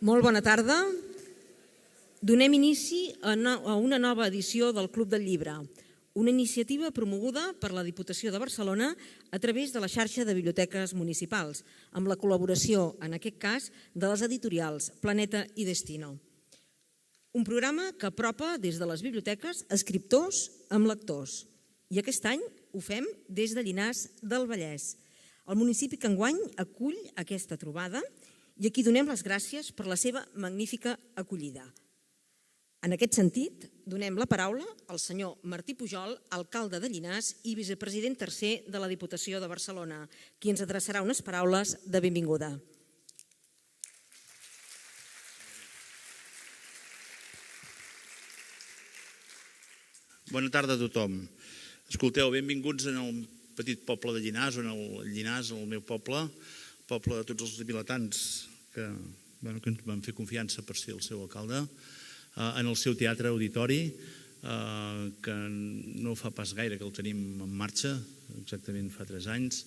Molt bona tarda. Donem inici a una nova edició del Club del Llibre, una iniciativa promoguda per la Diputació de Barcelona a través de la xarxa de biblioteques municipals, amb la col·laboració, en aquest cas, de les editorials Planeta i Destino. Un programa que apropa des de les biblioteques escriptors amb lectors. I aquest any ho fem des de Llinars del Vallès, el municipi que enguany acull aquesta trobada i a qui donem les gràcies per la seva magnífica acollida. En aquest sentit, donem la paraula al senyor Martí Pujol, alcalde de Llinars i vicepresident tercer de la Diputació de Barcelona, qui ens adreçarà unes paraules de benvinguda. Bona tarda a tothom. Escolteu, benvinguts en el petit poble de Llinars, o en el Llinars, el meu poble, poble de tots els vilatans que ens van fer confiança per ser el seu alcalde, en el seu teatre auditori, que no fa pas gaire que el tenim en marxa, exactament fa 3 anys,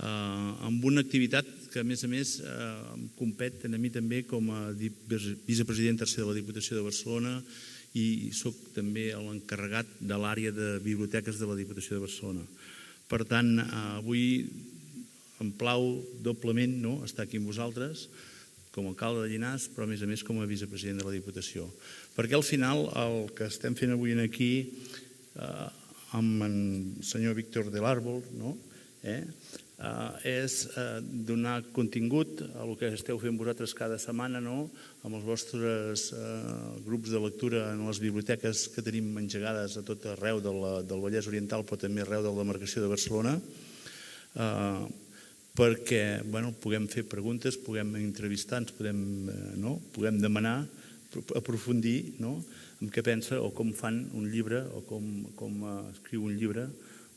amb una activitat que, a més, em compet a mi també com a vicepresident tercer de la Diputació de Barcelona i soc també l'encarregat de l'àrea de biblioteques de la Diputació de Barcelona. Per tant, avui em plau doblement estar aquí amb vosaltres, com a alcalde de Llinars, però a més com a vicepresident de la Diputació. Perquè al final el que estem fent avui aquí amb el senyor Víctor del Árbol és donar contingut al que esteu fent vosaltres cada setmana amb els vostres grups de lectura en les biblioteques que tenim engegades a tot arreu del Vallès Oriental, però també arreu de la demarcació de Barcelona, perquè puguem fer preguntes, puguem entrevistar, puguem demanar, aprofundir en què pensa o com fan un llibre o com escriu un llibre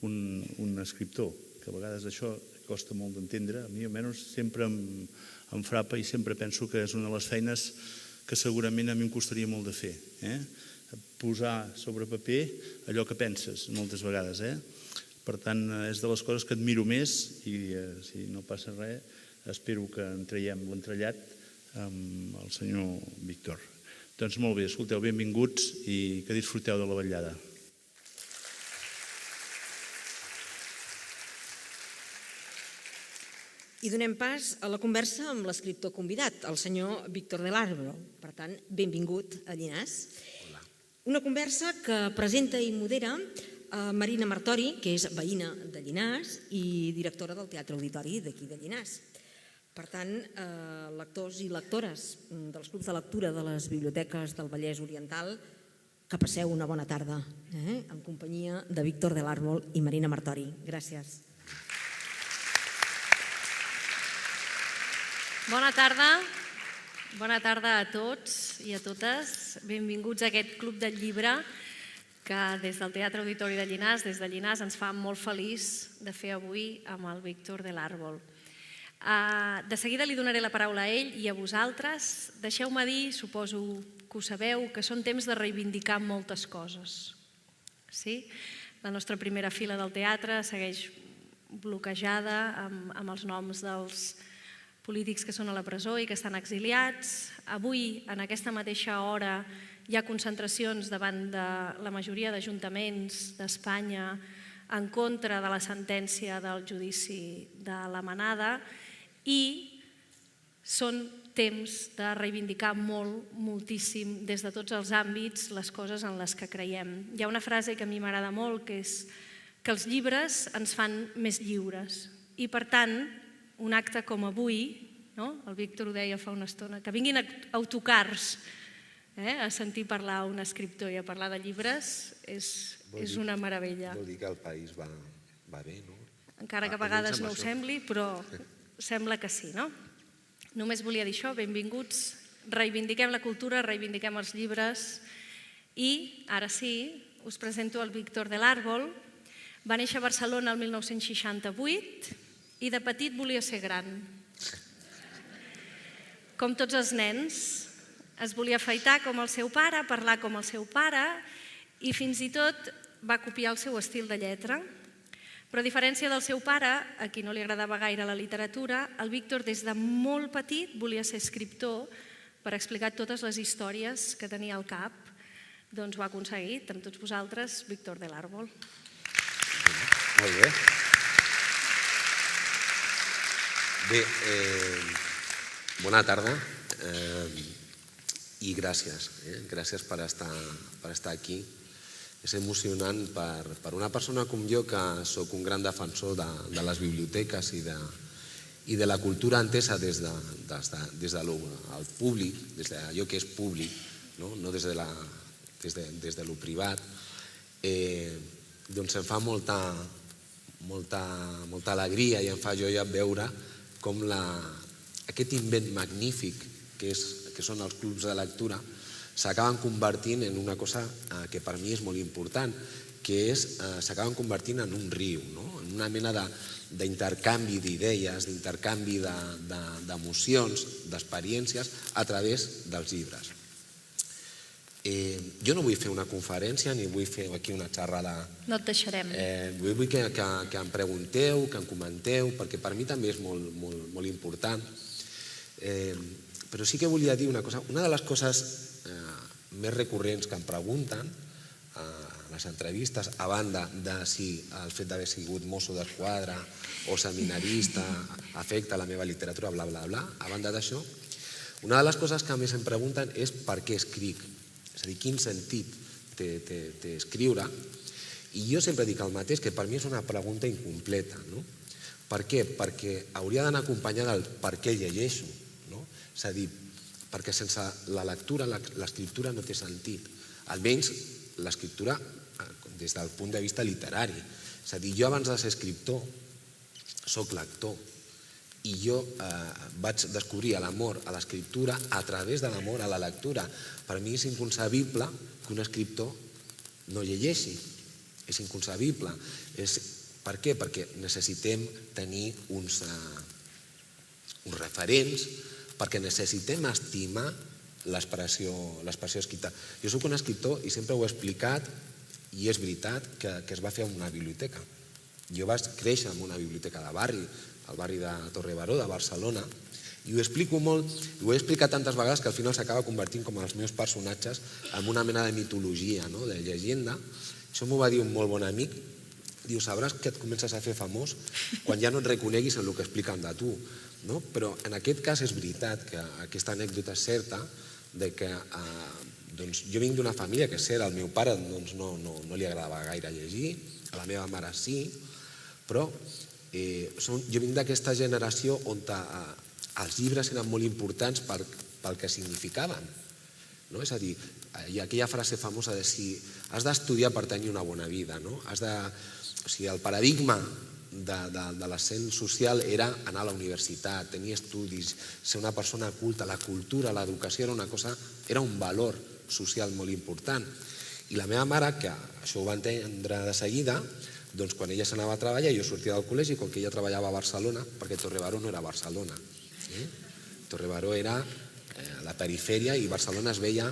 un escriptor, que a vegades això costa molt d'entendre. A mi almenys sempre em frapa i sempre penso que és una de les feines que segurament a mi em costaria molt de fer. Posar sobre paper allò que penses moltes vegades. Per tant, és de les coses que admiro més i, si no passa res, espero que en traiem l'entrellat amb el senyor Víctor. Doncs molt bé, escolteu, benvinguts i que disfruteu de la vetllada. I donem pas a la conversa amb l'escriptor convidat, el senyor Víctor del Árbol. Per tant, benvingut a Llinars. Una conversa que presenta i modera Marina Martori, que és veïna de Llinars i directora del Teatre Auditori d'aquí de Llinars. Per tant, lectors i lectores dels clubs de lectura de les biblioteques del Vallès Oriental, que passeu una bona tarda en companyia de Víctor del Árbol i Marina Martori. Gràcies. Bona tarda. Bona tarda a tots i a totes. Benvinguts a aquest Club del Llibre que des del Teatre Auditori de Llinars, des de Llinars, ens fa molt feliç de fer avui amb el Víctor del Árbol. De seguida li donaré la paraula a ell i a vosaltres. Deixeu-me dir, suposo que ho sabeu, que són temps de reivindicar moltes coses. Sí? La nostra primera fila del teatre segueix bloquejada amb els noms dels polítics que són a la presó i que estan exiliats. Avui, en aquesta mateixa hora, hi ha concentracions davant de la majoria d'ajuntaments d'Espanya en contra de la sentència del judici de la Manada i són temps de reivindicar molt, moltíssim, des de tots els àmbits, les coses en les que creiem. Hi ha una frase que a mi m'agrada molt, que és que els llibres ens fan més lliures. I, per tant, un acte com avui, el Víctor ho deia fa una estona, que vinguin autocars a sentir parlar un escriptor i a parlar de llibres és una meravella. Vol dir que el país va bé, no? Encara que a vegades no ho sembli, però sembla que sí, no? Només volia dir això, benvinguts, reivindiquem la cultura, reivindiquem els llibres i, ara sí, us presento el Víctor del Árbol. Va néixer a Barcelona el 1968 i de petit volia ser gran. Com tots els nens, es volia afaitar com el seu pare, parlar com el seu pare i fins i tot va copiar el seu estil de lletra. Però a diferència del seu pare, a qui no li agradava gaire la literatura, el Víctor des de molt petit volia ser escriptor per explicar totes les històries que tenia al cap. Doncs ho ha aconseguit, amb tots vosaltres, Víctor del Árbol. Molt bé. Bé, bona tarda i gràcies. Gràcies per estar aquí. És emocionant per una persona com jo, que sóc un gran defensor de les biblioteques i de la cultura entesa des del públic, des d'allò que és públic, no des de lo privat. Doncs em fa molta alegria i em fa joia veure com aquest invent magnífic que són els clubs de lectura s'acaben convertint en una cosa que per mi és molt important, que s'acaben convertint en un riu, en una mena d'intercanvi d'idees, d'intercanvi d'emocions, d'experiències a través dels llibres. Jo no vull fer una conferència ni vull fer aquí una xerrada. No et deixarem. Vull que em pregunteu, que em comenteu, perquè per mi també és molt important. Però sí que volia dir una cosa. Una de les coses més recurrents que em pregunten a les entrevistes, a banda de si el fet d'haver sigut mosso d'esquadra o seminarista afecta la meva literatura, bla, bla, bla, a banda d'això, una de les coses que més em pregunten és per què escric. És a dir, quin sentit té escriure. I jo sempre dic el mateix, que per mi és una pregunta incompleta. Per què? Perquè hauria d'anar acompanyada del per què llegeixo. És a dir, perquè sense la lectura l'escriptura no té sentit. Almenys l'escriptura des del punt de vista literari. És a dir, jo abans de ser escriptor soc lector. I jo vaig descobrir l'amor a l'escriptura a través de l'amor a la lectura. Per mi és inconcebible que un escriptor no llegeixi. És inconcebible. Per què? Perquè necessitem tenir uns referents, perquè necessitem estimar l'expressió escrita. Jo soc un escriptor i sempre ho he explicat, i és veritat que es va fer en una biblioteca. Jo vaig créixer en una biblioteca de barri, al barri de Torre Baró, de Barcelona, i ho explico molt, i ho he explicat tantes vegades que al final s'acaba convertint com els meus personatges en una mena de mitologia, de llegenda. Això m'ho va dir un molt bon amic. Diu, sabràs que et comences a fer famós quan ja no et reconeguis en el que expliquen de tu. Però en aquest cas és veritat que aquesta anècdota és certa, que jo vinc d'una família que és cert, al meu pare no li agradava gaire llegir, a la meva mare sí, però jo vinc d'aquesta generació on els llibres eren molt importants pel que significaven. És a dir, hi ha aquella frase famosa de si has d'estudiar per tenir una bona vida. El paradigma de l'ascens social era anar a la universitat, tenir estudis, ser una persona culta. La cultura, l'educació era un valor social molt important. I la meva mare, que això ho va entendre de seguida, doncs quan ella s'anava a treballar, jo sortia del col·legi, com que ella treballava a Barcelona, perquè Torre Baró no era Barcelona. Torre Baró era la perifèria i Barcelona es veia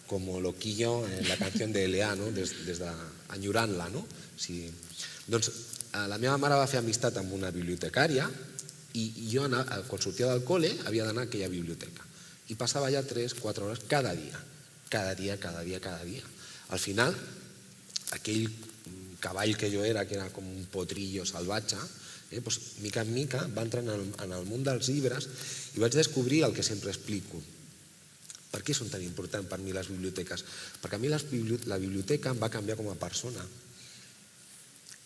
com loquillo en la canció de L.A., enyorant-la. Doncs la meva mare va fer amistat amb una bibliotecària i jo, quan sortia del col·le, havia d'anar a aquella biblioteca. I passava allà 3-4 hores cada dia. Cada dia. Al final, aquell cavall que jo era, que era com un potrillo salvatge, Doncs, mica en mica va entrar en el món dels llibres i vaig descobrir el que sempre explico. Per què són tan importants per mi les biblioteques? Perquè a mi la biblioteca em va canviar com a persona.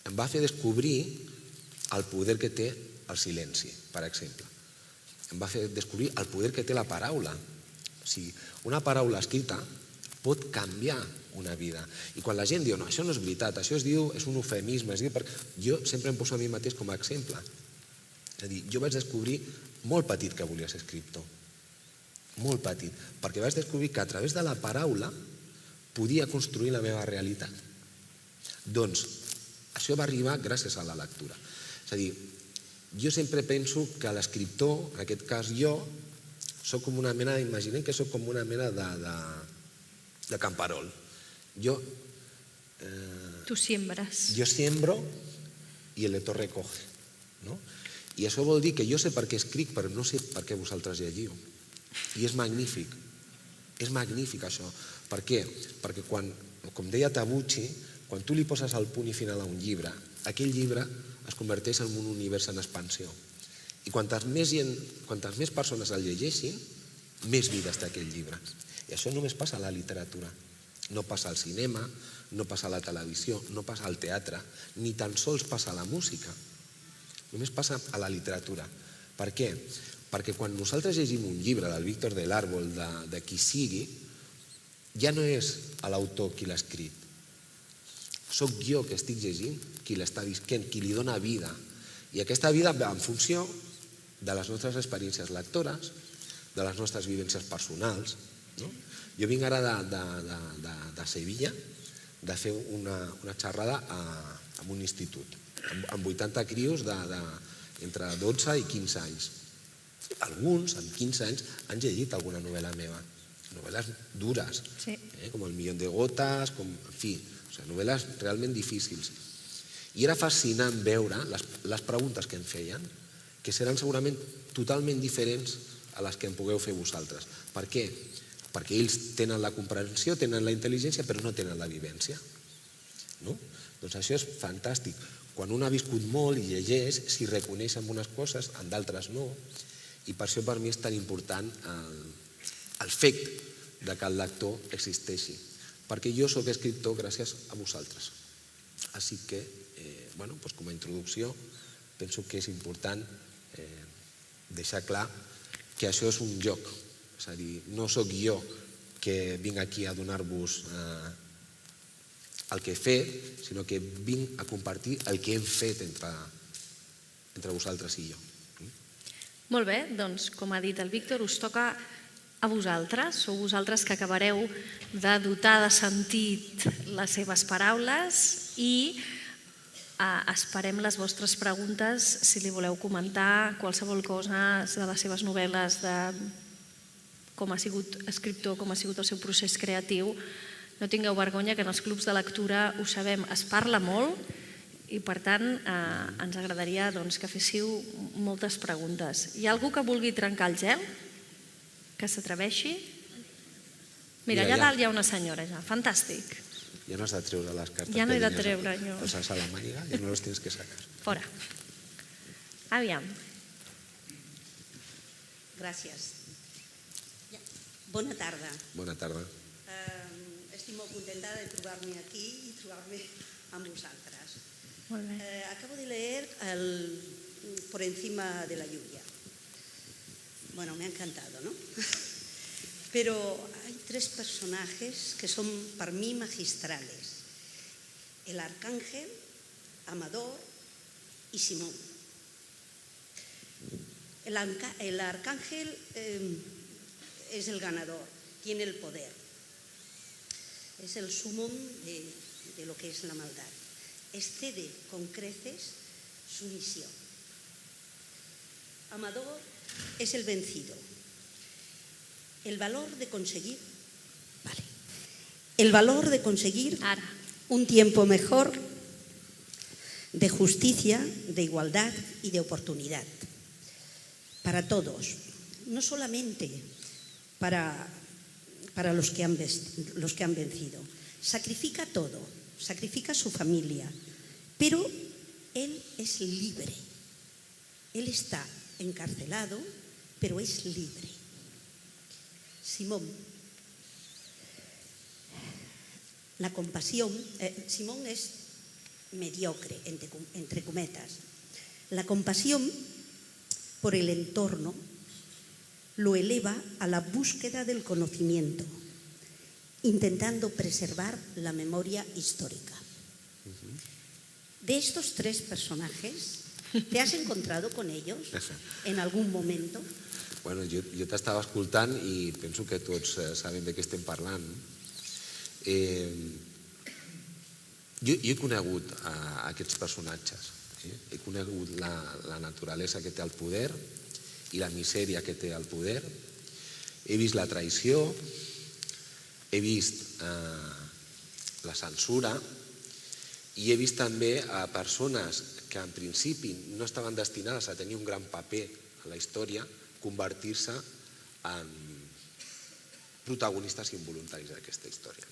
Em va fer descobrir el poder que té el silenci, per exemple. Em va fer descobrir el poder que té la paraula. O sigui, una paraula escrita pot canviar una vida. I quan la gent diu, no, això no és veritat, això és un eufemisme, jo sempre em poso a mi mateix com a exemple. És a dir, jo vaig descobrir molt petit que volia ser escriptor. Molt petit, perquè vaig descobrir que a través de la paraula podia construir la meva realitat. Doncs això va arribar gràcies a la lectura. És a dir, jo sempre penso que l'escriptor, en aquest cas jo, soc com una mena, imaginem que soc com una mena de camperol. Tu siembres. Jo siembro i el lector recoge. I això vol dir que jo sé per què escric, però no sé per què vosaltres llegiu. I és magnífic. És magnífic això. Per què? Perquè quan, com deia Tabucchi, quan tu li poses el punt i final a un llibre, aquell llibre es converteix en un univers en expansió. I quantes més persones el llegeixin, més vides té aquell llibre. I això només passa a la literatura. No passa al cinema, no passa a la televisió, no passa al teatre, ni tan sols passa a la música. Només passa a la literatura. Per què? Perquè quan nosaltres llegim un llibre del Víctor del Árbol, de qui sigui, ja no és l'autor qui l'ha escrit. Soc jo que estic llegint, qui l'està visquent, qui li dona vida. I aquesta vida va en funció de les nostres experiències lectores, de les nostres vivències personals. Jo vinc ara de Sevilla de fer una xerrada en un institut, amb 80 crios entre 12 i 15 anys. Alguns, amb 15 anys, han llegit alguna novel·la meva. Novel·les dures, com El millón de gotes, en fi, novel·les realment difícils. I era fascinant veure les preguntes que em feien, que seran segurament totalment diferents a les que em pugueu fer vosaltres. Per què? Perquè ells tenen la comprensió, tenen la intel·ligència, però no tenen la vivència. Doncs això és fantàstic. Quan un ha viscut molt i llegeix, s'hi reconeix en unes coses, en d'altres no. I per això per mi és tan important el fet que el lector existeixi. Perquè jo sóc escriptor gràcies a vosaltres. Així que, com a introducció, penso que és important deixar clar que això és un joc. És a dir, no sóc jo que vinc aquí a donar-vos el que he fet, sinó que vinc a compartir el que hem fet entre vosaltres i jo. Molt bé, doncs, com ha dit el Víctor, us toca a vosaltres. Sou vosaltres que acabareu de dotar de sentit les seves paraules i esperem les vostres preguntes si li voleu comentar qualsevol cosa de les seves novel·les, de com ha sigut escriptor, com ha sigut el seu procés creatiu. No tingueu vergonya, que en els clubs de lectura, ho sabem, es parla molt i, per tant, ens agradaria que féssiu moltes preguntes. Hi ha algú que vulgui trencar el gel? Que s'atreveixi? Mira, allà dalt hi ha una senyora ja. Fantàstic. Ja no has de treure les cartes. Ja no he de treure, jo. Els has a la màniga i no les tens que sacar. Fora. Aviam. Gràcies. Bona tarda. Bona tarda. Estic molt contenta de trobar-me aquí i trobar-me amb vosaltres. Molt bé. Acabo de leer Por encima de la lluvia. Bueno, me ha encantado, ¿no? Pero hay tres personajes que son para mí magistrales. El arcángel, Amador y Simón. El arcángel es el ganador, tiene el poder. Es el sumum de lo que es la maldad. Excede con creces su misión. Amador es el vencido. El valor de conseguir, un tiempo mejor, de justicia, de igualdad y de oportunidad. Para todos, no solamente para los que han vencido. Sacrifica todo, sacrifica su familia, pero él es libre. Él está encarcelado, pero es libre. Simón. La compasión, Simón es mediocre, entre cometas. La compasión por el entorno lo eleva a la búsqueda del conocimiento, intentando preservar la memoria histórica. De estos tres personajes, ¿te has encontrado con ellos en algun moment? Bueno, jo t'estava escoltant i penso que tots sabem de què estem parlant. Jo he conegut aquests personatges. He conegut la naturalesa que té el poder i la misèria que té el poder. He vist la traïció, he vist la censura i he vist també a persones que en principi no estaven destinades a tenir un gran paper a la història convertir-se en protagonistes involuntaris d'aquesta història.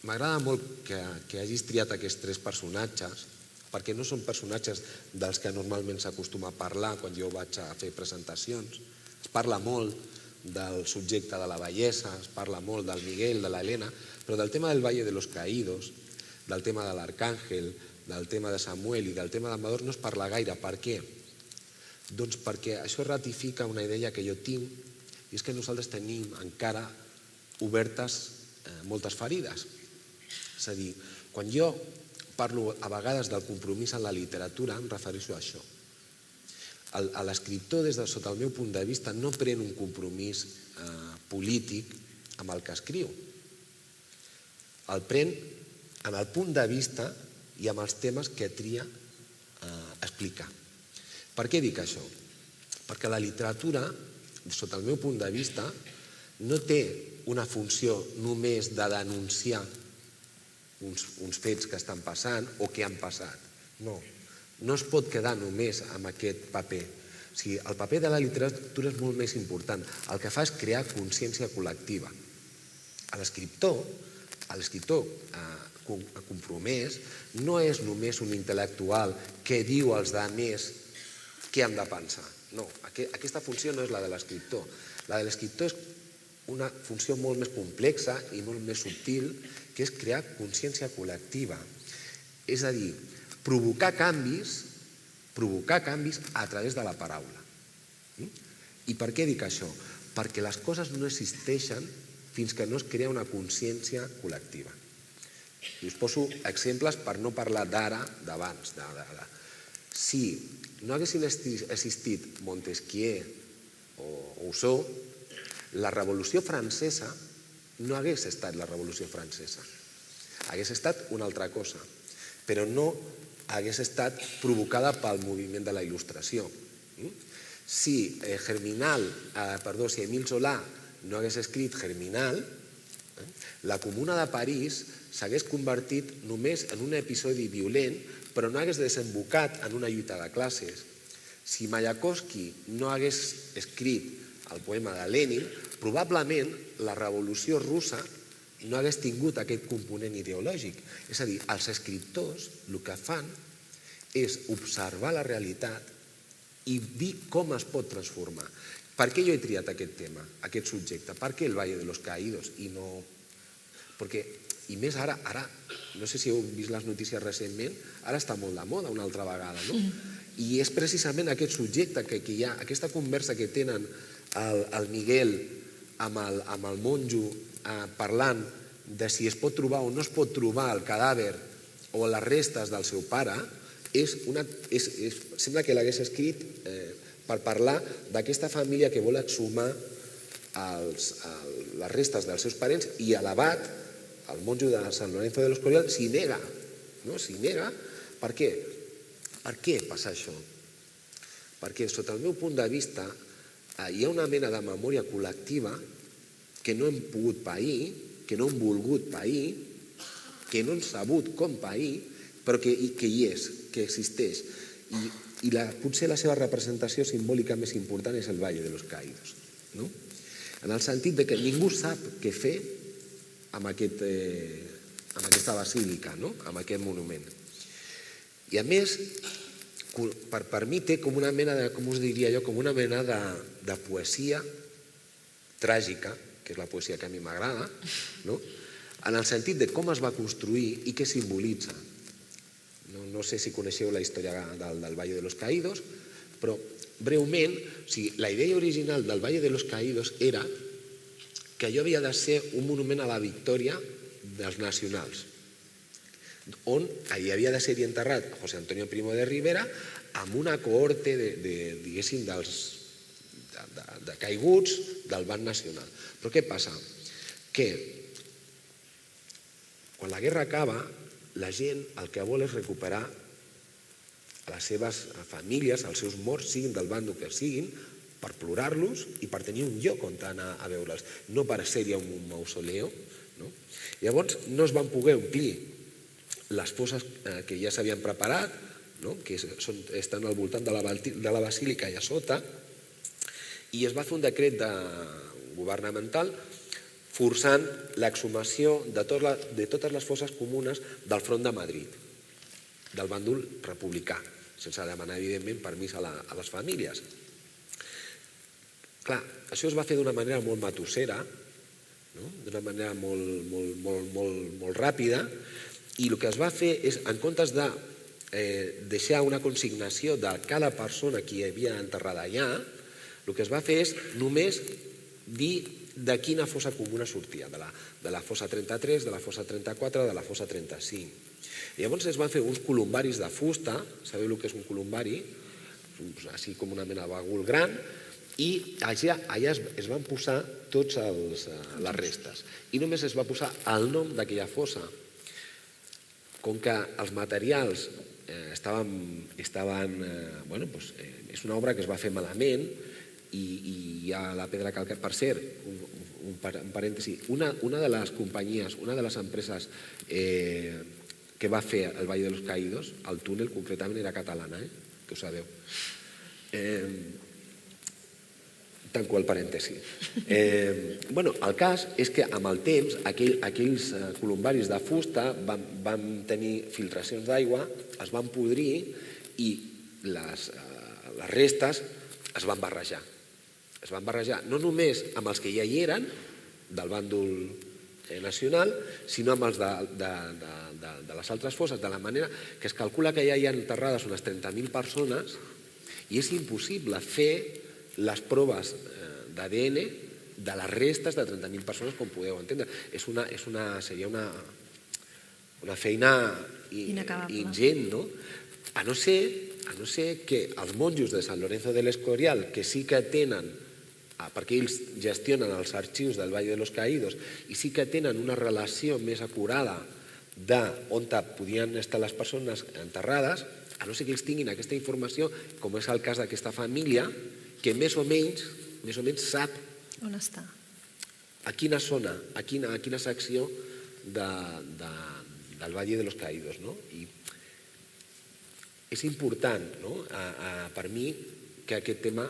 M'agrada molt que hagis triat aquests tres personatges, perquè no són personatges dels que normalment s'acostuma a parlar quan jo vaig a fer presentacions. Es parla molt del subjecte de la bellesa, es parla molt del Miguel, de l'Helena, però del tema del Valle de los Caídos, del tema de l'Arcàngel, del tema de Samuel i del tema d'Amador no es parla gaire. Per què? Doncs perquè això ratifica una idea que jo tinc, i és que nosaltres tenim encara obertes moltes ferides. És a dir, quan jo parlo a vegades del compromís en la literatura, em refereixo a això. L'escriptor, sota el meu punt de vista, no pren un compromís polític amb el que escriu. El pren en el punt de vista i amb els temes que tria explicar. Per què dic això? Perquè la literatura, sota el meu punt de vista, no té una funció només de denunciar uns fets que estan passant o que han passat. No es pot quedar només amb aquest paper. O sigui, el paper de la literatura és molt més important. El que fa és crear consciència col·lectiva. L'escriptor compromès no és només un intel·lectual que diu als altres què han de pensar. No, aquesta funció no és la de l'escriptor. La de l'escriptor és una funció molt més complexa i molt més subtil, que és crear consciència col·lectiva. És a dir, provocar canvis a través de la paraula. I per què dic això? Perquè les coses no existeixen fins que no es crea una consciència col·lectiva. I us poso exemples per no parlar d'ara, d'abans. Si no haguessin existit Montesquieu o Rousseau, la Revolució Francesa no hagués estat la Revolució Francesa. Hagués estat una altra cosa, però no hagués estat provocada pel moviment de la Il·lustració. Si Émile Zola no hagués escrit Germinal, la Comuna de París s'hagués convertit només en un episodi violent, però no hagués desembocat en una lluita de classes. Si Mayakovsky no hagués escrit el poema de Lenin, probablement la Revolució Russa no hagués tingut aquest component ideològic. És a dir, els escriptors el que fan és observar la realitat i dir com es pot transformar. Per què jo he triat aquest tema, aquest subjecte? Per què el Valle de los Caídos? I més ara, no sé si heu vist les notícies recentment, ara està molt de moda una altra vegada, no? I és precisament aquest subjecte que hi ha, aquesta conversa que tenen el Miguel amb el monjo parlant de si es pot trobar o no es pot trobar el cadàver o les restes del seu pare, sembla que l'hagués escrit per parlar d'aquesta família que vol exhumar les restes dels seus parents i l'abat, el monjo de Sant Lorenzo de l'Escorial, s'hi nega. Per què? Per què passa això? Perquè, sota el meu punt de vista, hi ha una mena de memòria col·lectiva que no hem pogut pair, que no hem volgut pair, que no hem sabut com pair, però que hi és, que existeix. I potser la seva representació simbòlica més important és el Valle de los Caídos. En el sentit que ningú sap què fer amb aquesta basílica, amb aquest monument. I a més, per mi té com una mena de, com us diria jo, com una mena de poesia tràgica, que és la poesia que a mi m'agrada, no? En el sentit de com es va construir i què simbolitza. No sé si coneixeu la història del Valle de los Caídos, però breument, la idea original del Valle de los Caídos era que allò havia de ser un monument a la victòria dels nacionals, on hi havia de ser enterrat José Antonio Primo de Rivera amb una cohorte diguéssim, de caiguts del ban nacional. Però què passa? Que quan la guerra acaba, la gent el que vol és recuperar les seves famílies, els seus morts, siguin del bando que siguin, per plorar-los i per tenir un lloc on anar a veure'ls, no per ser-hi a un mausoleo. Llavors no es van poder omplir les fosses que ja s'havien preparat, que estan al voltant de la basílica i a sota, i es va fer un decret governamental forçant l'exhumació de totes les fosses comunes del front de Madrid, del bàndol republicà, sense demanar, evidentment, permís a les famílies. Clar, això es va fer d'una manera molt matossera, d'una manera molt ràpida, i el que es va fer és, en comptes de deixar una consignació de cada persona que hi havia enterrada allà, el que es va fer és només dir de quina fossa comuna sortia, de la fossa 33, de la fossa 34, de la fossa 35. Llavors es van fer uns columbaris de fusta, sabeu el que és un columbari? Així com una mena de bagul gran, i allà es van posar totes les restes. I només es va posar el nom d'aquella fossa. Com que els materials estaven... Bueno, és una obra que es va fer malament, i hi ha la pedra calcària. Per cert, un parèntesi, una de les companyies, una de les empreses que va fer el Valle de los Caídos, el túnel concretament era catalana, que ho sabeu. Tanco el parèntesi. El cas és que amb el temps aquells columbaris de fusta van tenir filtracions d'aigua, es van podrir i les restes es van barrejar. Es van barrejar no només amb els que ja hi eren, del bàndol nacional, sinó amb els de les altres fosses, de la manera que es calcula que ja hi ha enterrades unes 30.000 persones i és impossible fer les proves d'ADN de les restes de 30.000 persones, com podeu entendre. Seria una feina ingent, no? A no ser que els monjos de Sant Lorenzo del Escorial, que sí que tenen, perquè ells gestionen els arxius del Valle de los Caídos, i sí que tenen una relació més acurada d'on podien estar les persones enterrades, a no ser que ells tinguin aquesta informació, com és el cas d'aquesta família, que més o menys sap on està, a quina zona, a quina secció del Valle de los Caídos. I és important per mi que aquest tema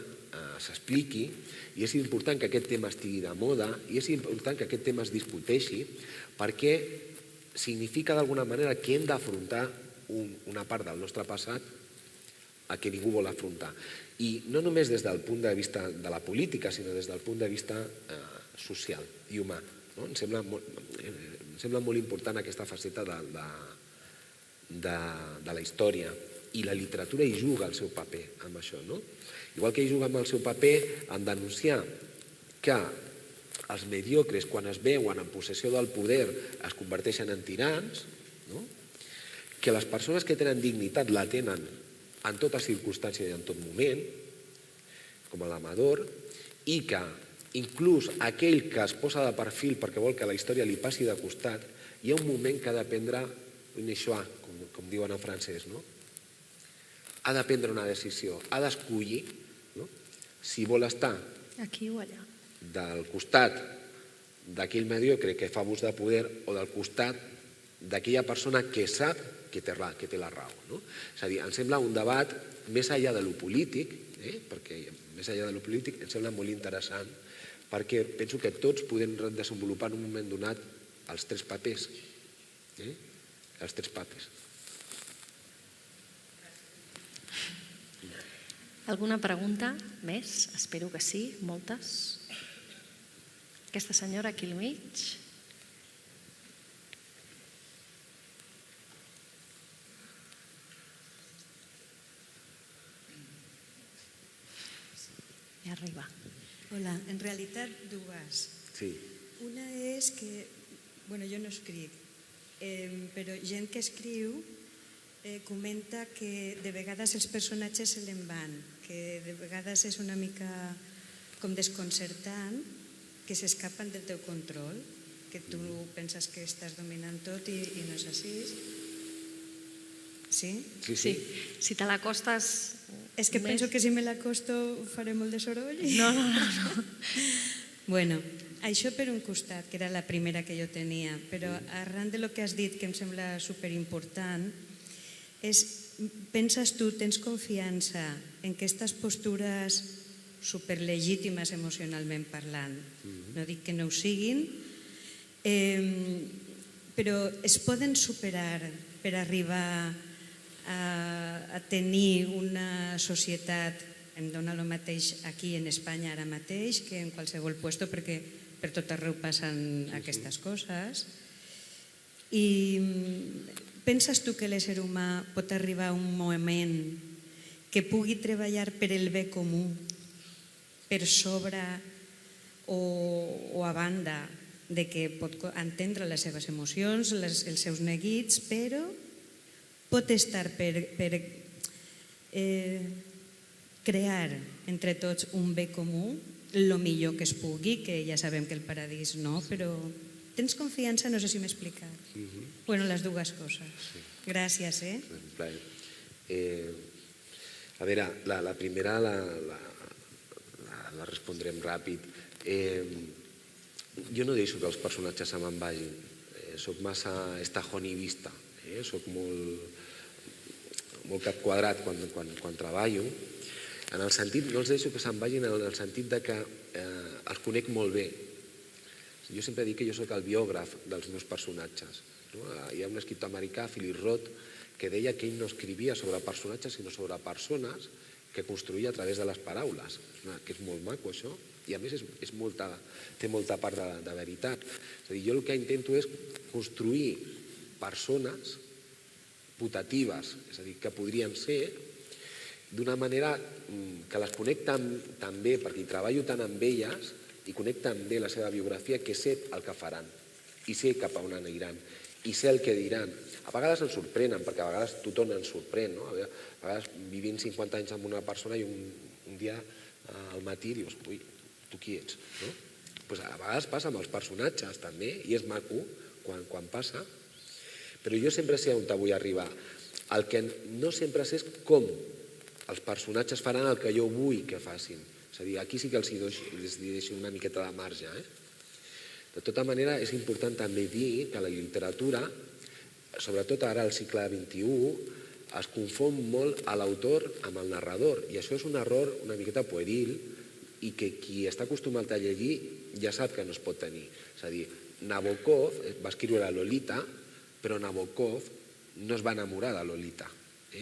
s'expliqui, i és important que aquest tema estigui de moda, i és important que aquest tema es discuteixi, perquè significa d'alguna manera que hem d'afrontar una part del nostre passat a què ningú vol afrontar. I no només des del punt de vista de la política, sinó des del punt de vista social i humà. Em sembla molt important aquesta faceta de la història, i la literatura hi juga el seu paper amb això. Igual que hi juga amb el seu paper en denunciar que els mediocres, quan es veuen en possessió del poder, es converteixen en tirans, que les persones que tenen dignitat la tenen en tota circumstància i en tot moment, com l'Amador, i que inclús aquell que es posa de perfil perquè vol que la història li passi de costat, hi ha un moment que ha de prendre un choix, com diuen en francès, ha de prendre una decisió, ha d'escollir si vol estar aquí o allà, del costat d'aquell mediocre que fa abús de poder o del costat d'aquella persona que sap que té la raó. És a dir, em sembla un debat més enllà de lo polític, perquè més enllà de lo polític em sembla molt interessant, perquè penso que tots podem desenvolupar en un moment donat els tres papers. Els tres papers. Alguna pregunta més? Espero que sí, moltes. Aquesta senyora aquí al mig. Ja arriba. Hola, en realitat dues. Sí. Una és que, bueno, jo no escric, però gent que escriu comenta que de vegades els personatges se l'en van, que de vegades és una mica com desconcertant, que s'escapen del teu control, que tu penses que estàs dominant tot i no és així. Sí? Sí, si te l'acostes... És que penso que si me l'acosto faré molt de soroll. No. Bueno, això per un costat, que era la primera que jo tenia, però arran de lo que has dit, que em sembla superimportant, és, penses tu, tens confiança en que aquestes postures superlegítimes emocionalment parlant, no dic que no ho siguin, però es poden superar per arribar a tenir una societat, em dona el mateix aquí en Espanya ara mateix que en qualsevol lloc, perquè per tot arreu passen aquestes coses. I penses tu que l'ésser humà pot arribar a un moment que pugui treballar per el bé comú, per sobre o a banda de que pot entendre les seves emocions, els seus neguits, però pot estar per crear entre tots un bé comú, el millor que es pugui, que ja sabem que el paradís no, però tens confiança? No sé si m'he explicat. Bueno, les dues coses. Gràcies, A veure, la primera la respondrem ràpid. Jo no deixo que els personatges se me'n vagin. Soc massa estajonivista. Soc molt cap quadrat quan treballo. En el sentit, no els deixo que se'n vagin en el sentit de que els conec molt bé. Jo sempre dic que jo soc el biògraf dels meus personatges. Hi ha un escriptor americà, Philip Roth, que deia que ell no escrivia sobre personatges sinó sobre persones que construïa a través de les paraules, que és molt maco això, i a més té molta part de veritat. És a dir, jo el que intento és construir persones putatives, és a dir, que podrien ser d'una manera que les conec tan bé, perquè hi treballo tant amb elles i conec tan bé la seva biografia que sé el que faran i sé cap a on aniran i sé el que diran. A vegades ens sorprenen, perquè a vegades tothom ens sorprèn, no? A vegades vivint 50 anys amb una persona i un dia al matí dius, ui, tu qui ets? Pues a vegades passa amb els personatges també, i és maco quan passa, però jo sempre sé on vull arribar. El que no sempre sé és com els personatges faran el que jo vull que facin. És a dir, aquí sí que els deixo una miqueta de marge. De tota manera, és important també dir que la literatura, sobretot ara al segle XXI, es confon molt a l'autor amb el narrador, i això és un error una miqueta pueril i que qui està acostumat a llegir ja sap que no es pot tenir. És a dir, Nabokov va escriure la Lolita, però Nabokov no es va enamorar de Lolita.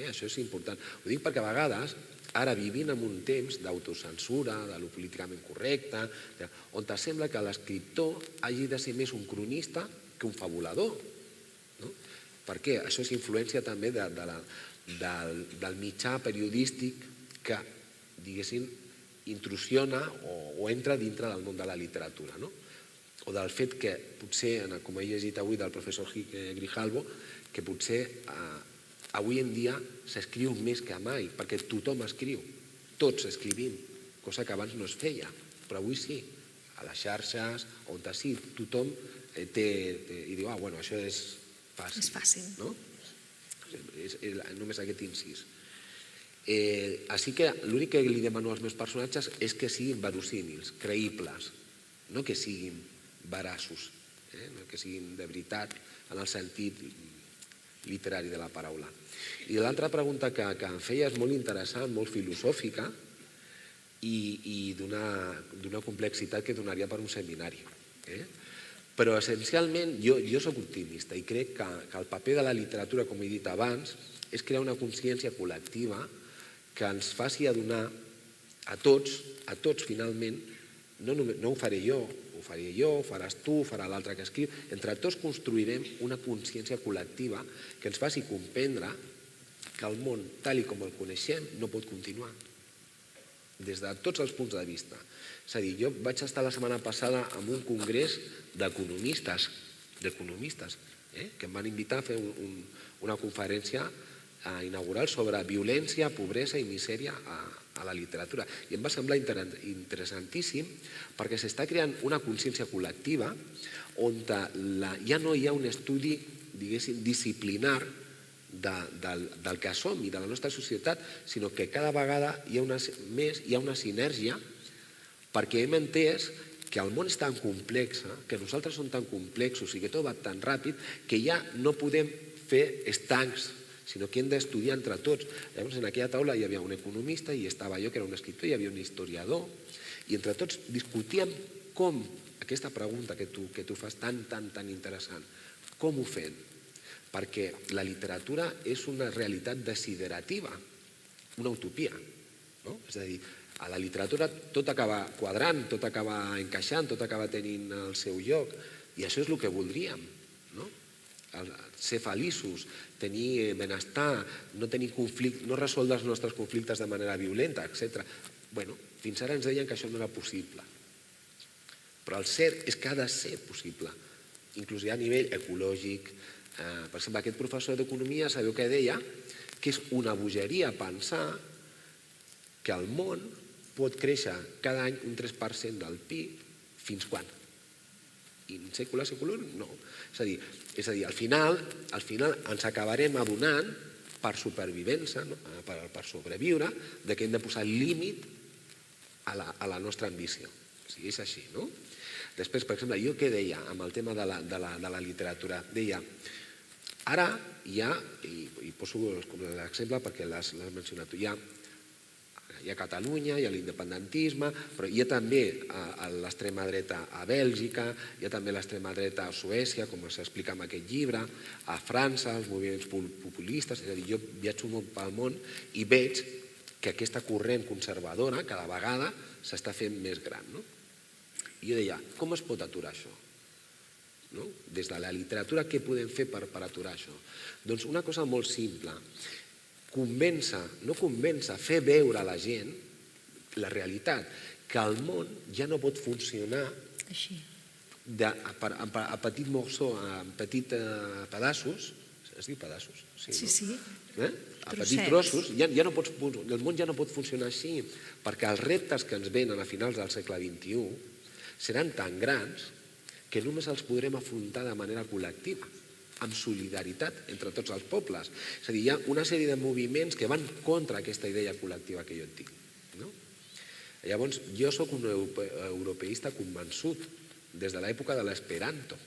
Això és important. Ho dic perquè a vegades, ara vivint en un temps d'autocensura, de lo políticament correcte, on sembla que l'escriptor hagi de ser més un cronista que un fabulador. Per què? Això és influència també del mitjà periodístic que, diguéssim, intrusiona o entra dintre del món de la literatura. O del fet que potser, com he llegit avui del professor Grijalvo, que potser avui en dia s'escriu més que mai, perquè tothom escriu, tots escrivim, cosa que abans no es feia, però avui sí, a les xarxes, on sí, tothom té, i diu, bueno, això és fàcil. És fàcil. És només aquest incís. Així que l'únic que li demano als meus personatges és que siguin verosímils, creïbles, no que siguin veraços, no que siguin de veritat en el sentit literari de la paraula. I l'altra pregunta que em feia és molt interessant, molt filosòfica i d'una complexitat que donaria per un seminari. Però essencialment jo soc optimista i crec que el paper de la literatura, com he dit abans, és crear una consciència col·lectiva que ens faci adonar a tots finalment, no ho faré jo, ho faràs tu, ho farà l'altre que escriu, entre tots construirem una consciència col·lectiva que ens faci comprendre que el món, tal com el coneixem, no pot continuar, des de tots els punts de vista. És a dir, jo vaig estar la setmana passada en un congrés d'economistes, que em van invitar a fer una conferència inaugural sobre violència, pobresa i misèria a la literatura. I em va semblar interessantíssim perquè s'està creant una consciència col·lectiva on ja no hi ha un estudi, diguéssim, disciplinar del que som i de la nostra societat, sinó que cada vegada hi ha una sinergia perquè hem entès que el món és tan complex, que nosaltres som tan complexos i que tot va tan ràpid que ja no podem fer estancs, sinó que hem d'estudiar entre tots. Llavors, en aquella taula hi havia un economista i estava jo, que era un escriptor, hi havia un historiador, i entre tots discutíem com, aquesta pregunta que tu fas tan interessant, com ho fem? Perquè la literatura és una realitat desiderativa, una utopia. És a dir, a la literatura tot acaba quadrant, tot acaba encaixant, tot acaba tenint el seu lloc, i això és el que voldríem, ser feliços, tenir benestar, no tenir conflicte, no resoldre els nostres conflictes de manera violenta, etc. Bé, fins ara ens deien que això no era possible. Però el cert és que ha de ser possible, inclús a nivell ecològic. Per exemple, aquest professor d'economia, sabeu què deia? Que és una bogeria pensar que el món pot créixer cada any un 3% del PIB, fins quan? In secula seculorum? No. És a dir, al final ens acabarem adonant per supervivència, per sobreviure, que hem de posar límit a la nostra ambició. O sigui, és així, no? Després, per exemple, jo què deia amb el tema de la literatura? Deia, ara hi ha, i poso com l'exemple perquè l'has mencionat tu, hi ha Catalunya, hi ha l'independentisme, però hi ha també l'extrema dreta a Bèlgica, hi ha també l'extrema dreta a Suècia, com s'explica en aquest llibre, a França, els moviments populistes. És a dir, jo viatjo molt pel món i veig que aquesta corrent conservadora cada vegada s'està fent més gran. I jo deia, com es pot aturar això? Des de la literatura, què podem fer per aturar això? Doncs una cosa molt simple, fer veure a la gent la realitat, que el món ja no pot funcionar a petit morceau, a petits pedaços, es diu pedaços? Sí. A petits trossos, el món ja no pot funcionar així, perquè els reptes que ens venen a finals del segle XXI seran tan grans que només els podrem afrontar de manera col·lectiva, amb solidaritat entre tots els pobles. És a dir, hi ha una sèrie de moviments que van contra aquesta idea col·lectiva que jo tinc. Llavors, jo soc un europeista convençut des de l'època de l'esperanto,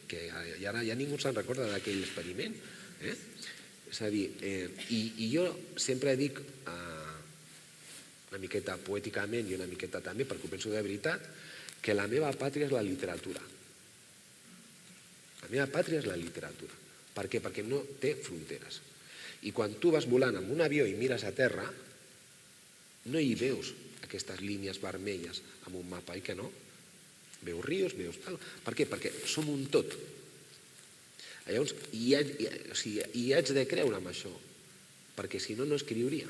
que ara ja ningú se'n recorda d'aquell experiment. És a dir, i jo sempre dic, una miqueta poèticament i una miqueta també, perquè ho penso de veritat, que la meva pàtria és la literatura. La meva pàtria és la literatura. Per què? Perquè no té fronteres. I quan tu vas volant amb un avió i mires a terra, no hi veus aquestes línies vermelles amb un mapa, oi que no? Veus rius, veus tal. Per què? Perquè som un tot. Llavors, hi haig de creure en això, perquè si no, no escriuria.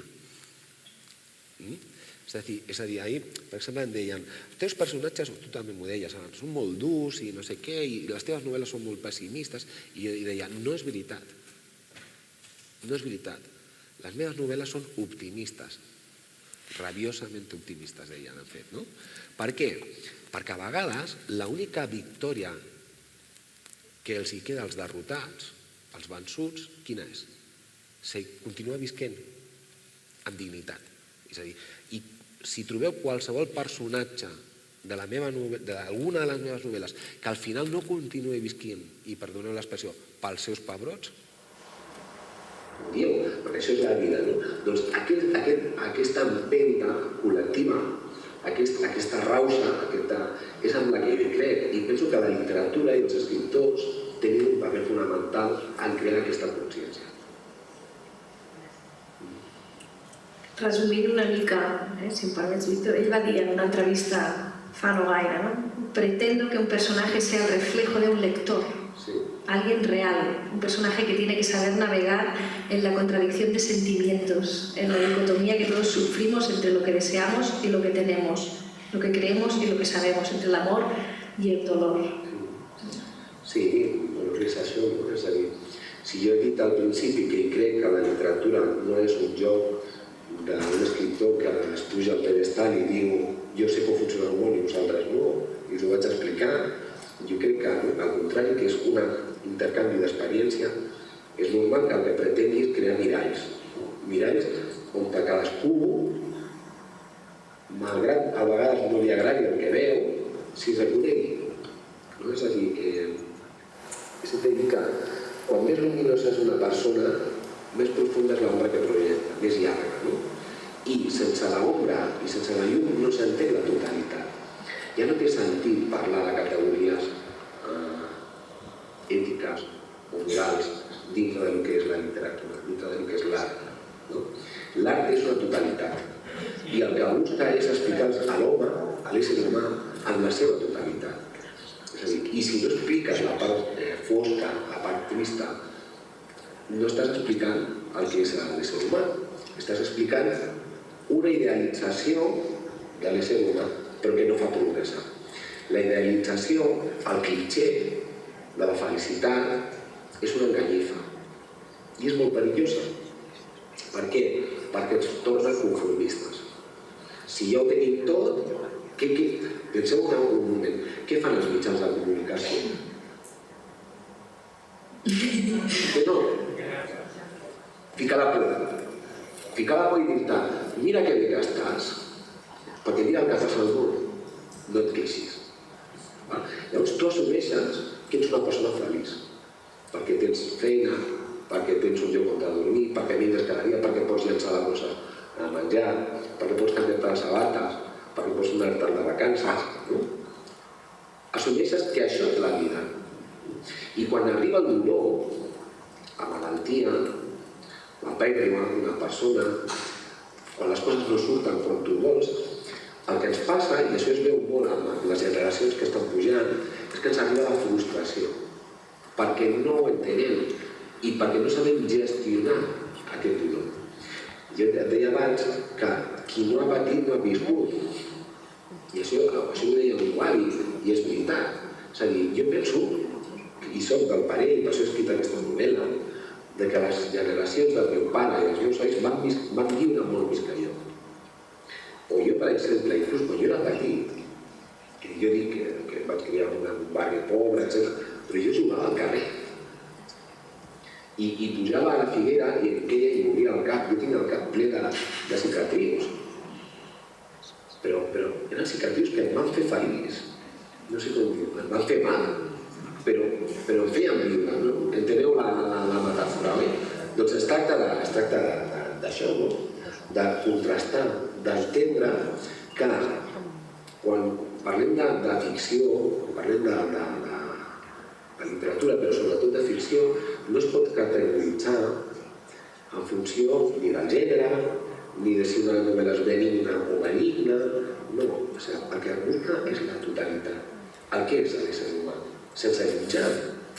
És a dir, ahir, per exemple, em deien, els teus personatges, tu també m'ho deies, són molt durs i no sé què, i les teves novel·les són molt pessimistes, i jo deia, no és veritat. No és veritat. Les meves novel·les són optimistes, rabiosament optimistes, deien, en fet. Per què? Perquè a vegades l'única victòria que els hi queda als derrotats, als vençuts, quina és? Continuar visquent amb dignitat. És a dir, i si trobeu qualsevol personatge d'alguna de les meves novel·les que al final no continuï visquint, i perdoneu l'expressió, pels seus pebrots, dieu, perquè això és la vida, no? Doncs aquesta empenta col·lectiva, aquesta rauxa, és amb la que jo crec, i penso que la literatura i els escriptors tenen un paper fonamental en crear aquesta consciència. resumint una mica, si em permets, Víctor, ell va dir en una entrevista fa no gaire, ¿no? Pretendo que un personaje sea el reflejo de un lector, alguien real, un personaje que tiene que saber navegar en la contradicción de sentimientos, en la dicotomía que todos sufrimos entre lo que deseamos y lo que tenemos, lo que creemos y lo que sabemos, entre el amor y el dolor. Sí, bueno, és això, no? És a dir, si jo he dit al principi que crec que la literatura no és un joc d'un escriptor que es puja al pedestal i diu jo sé com funciona el món i vosaltres no, i us ho vaig explicar, jo crec que al contrari, que és un intercanvi d'experiència, és normal que el que pretengui és crear miralls on cadascú, malgrat a vegades no li agradi el que veu, s'hi reconegui. És a dir, és a dir que quan més luminosa és una persona, més profunda és l'ombra que projecta, més llarga, no? I sense l'ombra i sense la llum no s'entén la totalitat. Ja no té sentit parlar de categories ètiques o morals dintre del que és la literatura, dintre del que és l'art. L'art és una totalitat i el que busca és explicar a l'home, a l'ésser humà, en la seva totalitat. És a dir, i si no expliques la part fosca, la part trista, no estàs explicant el que és l'ésser humà, estàs explicant una idealització de l'ésser humà, però que no fa progressar. La idealització, el clitxé de la felicitat, és una enganyifa i és molt perillosa. Per què? Perquè ens torna conformistes. Si ja ho tenim tot, penseu un moment, què fan els mitjans de comunicació? Que no? Ficar la por. Ficar la por i dir-te, mira que bé que estàs, perquè mira el que fas al món, no et queixis. Llavors tu assumeixes que ets una persona feliç, perquè tens feina, perquè tens un lloc on dormir, perquè menges cada dia, perquè pots llançar la bossa a menjar, perquè pots canviar-te les sabates, perquè pots anar-te'n de vacances. Assumeixes que això és la vida. I quan arriba el dolor, la malaltia, la pèrdua d'una persona, quan les coses no surten com tu vols, el que ens passa, i això es veu molt amb les generacions que estan pujant, és que ens arriba la frustració, perquè no ho entenem i perquè no sabem gestionar aquest dolor. Jo et deia abans que qui no ha patit no ha viscut, i això ho deia un avi, i és veritat. És a dir, jo penso, i soc del parer, i per això he escrit aquesta novel·la, de que les generacions del meu pare i dels meus avis van viure molt més que jo. O jo, per exemple, inclús quan jo era petit, que jo dic que vaig criar en un barri pobre, etc., però jo jugava al carrer. I pujava a la figuera i em queia i movia el cap. Jo tinc el cap ple de cicatrius. Però eren cicatrius que em van fer feliç. No sé com dir, em van fer mal. Però em feien viure, no? Enteneu la metàfora, oi? Doncs es tracta d'això, no? De contrastar, d'entendre que quan parlem de ficció, parlem de literatura, però sobretot de ficció, no es pot categoritzar en funció ni del gènere, ni de si una novel·la és benigna o maligna, no. El que busca és la totalitat. El que és l'ésser humà? Sense jutjar,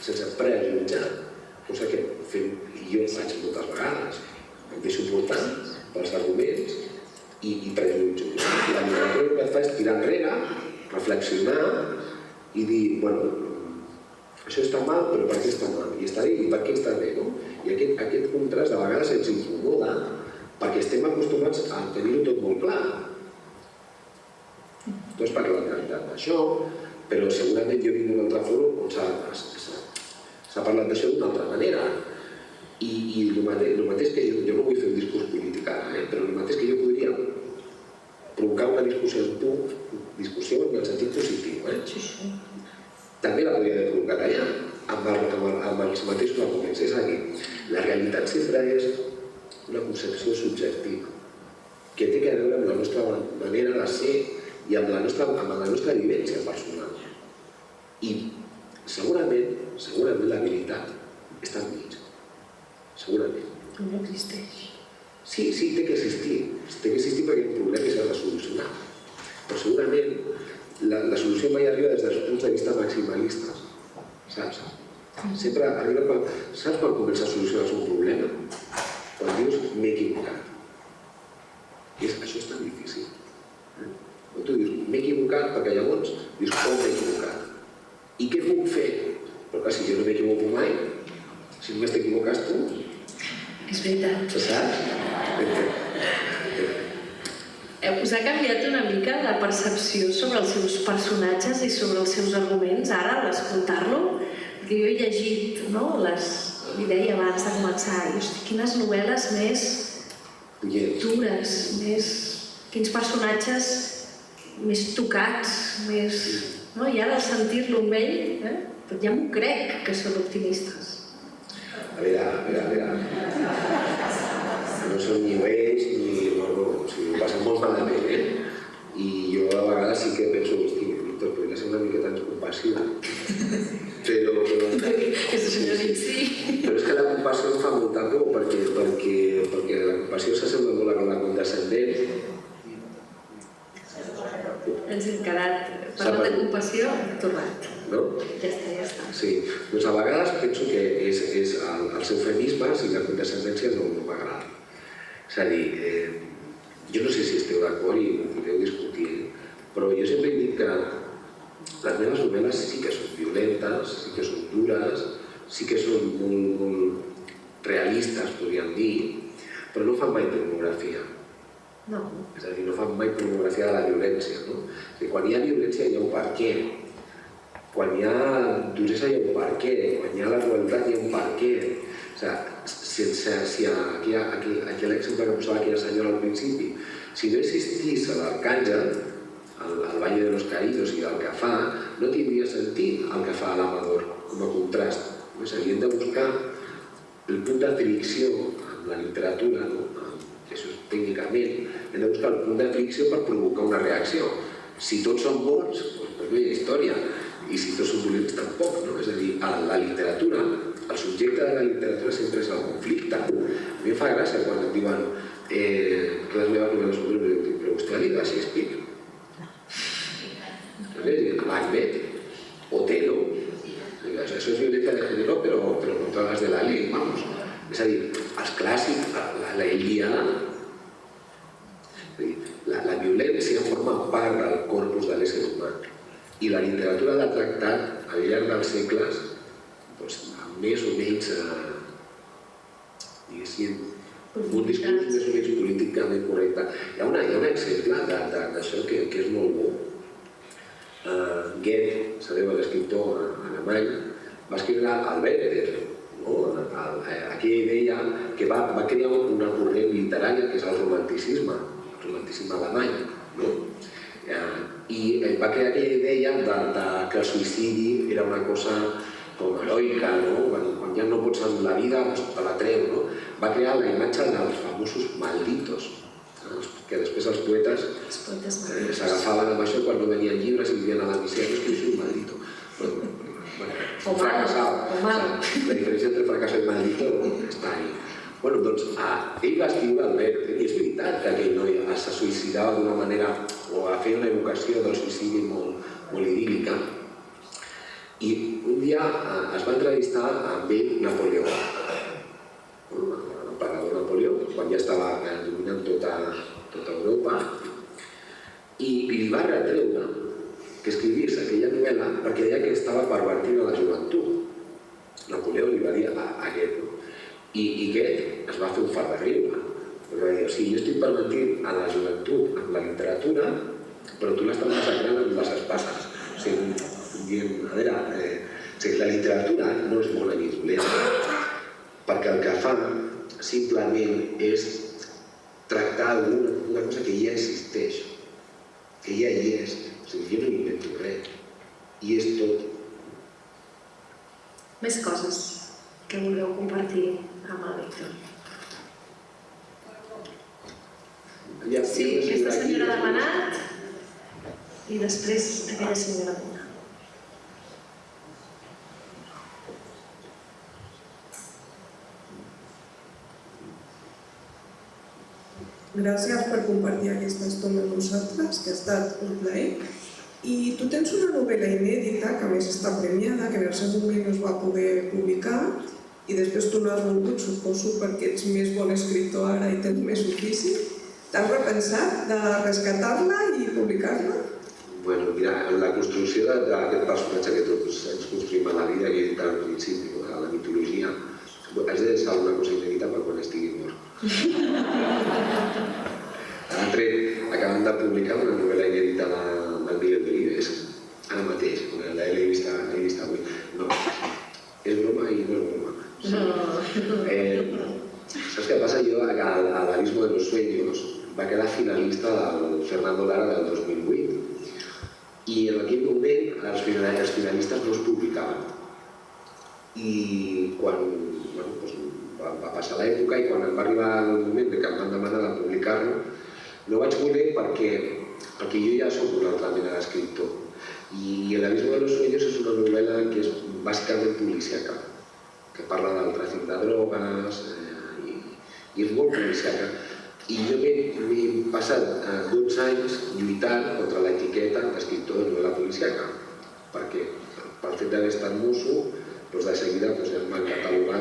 sense prejutjar, cosa que jo faig moltes vegades. Em deixo portar pels arguments i prejutjo. La literatura el que et fa és tirar enrere, reflexionar i dir, bueno, això està mal, però per què està mal? I està bé, i per què està bé, no? I aquest contrast de vegades ens incomoda perquè estem acostumats a tenir-ho tot molt clar. Tu has parlat d'això, però segurament jo vinc d'un altre fòrum on s'ha parlat d'això d'una altra manera. I el mateix que jo no vull fer un discurs polític ara, però el mateix que jo podria provocar una discussió amb tu, discussió en el sentit positiu, també la podria haver provocat allà, amb els mateixos arguments. És a dir, la realitat sempre és una concepció subjectiva que té a veure amb la nostra manera de ser i amb la nostra vivència personal. I segurament la veritat està enmig. Segurament. No existeix. Sí, té que existir. Té que existir perquè hi ha un problema i s'ha de solucionar. Però segurament la solució mai arriba des dels punts de vista maximalistes. Saps? Sempre arriba quan... Saps quan comença a solucionar-se un problema? Quan dius, m'he equivocat. Això és tan difícil. Quan tu dius, m'he equivocat, perquè llavors dius, com m'he equivocat? I què puc fer? Però clar, si jo no m'equivoco mai, si només t'equivoques tu... És veritat. Saps? Us ha canviat una mica la percepció sobre els seus personatges i sobre els seus arguments ara, a l'escoltar-lo? Perquè jo he llegit, no?, li deia abans de començar, i hosti, quines novel·les més dures, quins personatges més tocats, més... I ara al sentir-lo amb ell, ja m'ho crec que són optimistes. A veure... No són ni vells ni... O sigui, ho passen molt malament, I jo a vegades sí que penso, hosti, Víctor, podria ser una miqueta més compassiva. Però... Aquesta senyora sí. Però és que la compassió em fa molta por, perquè la compassió s'assembla molt a la condescendent. Ens hem quedat parlant de compassió, tornat. No? Ja està. Sí, doncs a vegades penso que és els eufemismes i la condescendència no m'agrada. És a dir, jo no sé si esteu d'acord i ho podeu discutir, però jo sempre he dit que les meves novel·les sí que són violentes, sí que són dures, sí que són molt realistes, podríem dir, però no fan mai pornografia. No. És a dir, no fan mai pornografia de la violència, no? Quan hi ha violència hi ha un perquè. Quan hi ha duresa hi ha un perquè. Quan hi ha la crueltat hi ha un perquè. Si aquí l'exemple que posava aquella senyora al principi, si no existís l'arcàngel, el Valle de los Caídos i el que fa, no tindria sentit el que fa l'Amador com a contrast. És a dir, hem de buscar el punt de fricció amb la literatura, que això és tècnicament, hem de buscar el punt de fricció per provocar una reacció. Si tots són bons, doncs no hi ha història, i si tots són dolents tampoc, no? És a dir, la literatura, el subjecte de la literatura sempre és el conflicte. A mi em fa gràcia quan em diuen que les meves novel·les són dolents, però vostè ha dit a Shakespeare? Macbeth, Otelo, això és violència de género, però no totes les de la ley, vamos. És a dir, els clàssics, la Ilíada, la violència forma part del corpus de l'ésser humà i la literatura l'ha tractat al llarg dels segles amb més o menys, diguéssim, un discurs més o menys políticament correcte. Hi ha un exemple d'això que és molt bo. Goethe, sabeu, l'escriptor alemany, va escriure el Werther, aquella idea que va crear una corrent literària que és el romanticisme alemany, i va crear aquella idea que el suïcidi era una cosa com heroica, quan ja no pots amb la vida te la treu. Va crear la imatge dels famosos malditos, que després els poetes s'agafaven amb això quan no venien llibres i vivien a la misèria, és que és un maldito. Un fracassat. La diferència entre fracassat i maldito està ahí. Doncs ell va escriure el Werther, i és veritat que aquell noi se suïcidava d'una manera o a fer una evocació del suïcidi molt idíl·lica. I un dia es va entrevistar amb ell Napoleó, l'emperador Napoleó, quan ja estava dominant tota Europa, i li va retreure que escrivís aquella novel·la perquè deia que estava pervertint a la joventut. Napoleó li va dir a Goethe, i Goethe es va fer un fart de riure. Perquè va dir, o sigui, jo estic pervertint a la joventut amb la literatura, però tu l'estàs massacrant amb les espases. O sigui, dient, a veure, la literatura no és bona ni dolenta, perquè el que fa simplement és tractar d'una cosa que ja existeix, que ja hi és. O sigui, jo no invento res, i és tot. Més coses que vulgueu compartir amb el Víctor. Sí, aquesta senyora ha demanat i després aquella senyora ha demanat. gràcies per compartir aquesta estona amb nosaltres, que ha estat un plaer. I tu tens una novel·la inèdita, que a més està premiada, que en el seu moment no es va poder publicar, i després tu no has volgut, suposo, perquè ets més bon escriptor ara i tens més ofici. T'has repensat de rescatar-la i publicar-la? Bueno, mira, en la construcció d'aquest personatge que tots ens construïm a la vida, que he dit al principi, a la mitologia, haig de deixar alguna cosa inèdita per quan estigui mort. Acabem de publicar una novel·la inèdita del Miguel Delibes, ara mateix, l'he vist avui. No, és broma i no és broma. Saps què passa? Jo, a l'Abismo de los Sueños, va quedar finalista del Fernando Lara del 2008 i en aquell moment els finalistes no es publicaven. I quan va passar l'època i quan em va arribar el moment que em van demanar de publicar-lo, no vaig voler perquè jo ja soc una altra mena d'escriptor. I l'Abismo de los Sueños és una novel·la que és bàsicament policíaca, que parla del tràfic de drogues i és molt policíaca. I jo m'he passat 12 anys lluitant contra l'etiqueta d'escriptor de novel·la policíaca, perquè pel fet d'haver estat mosso, de seguida em van catalogar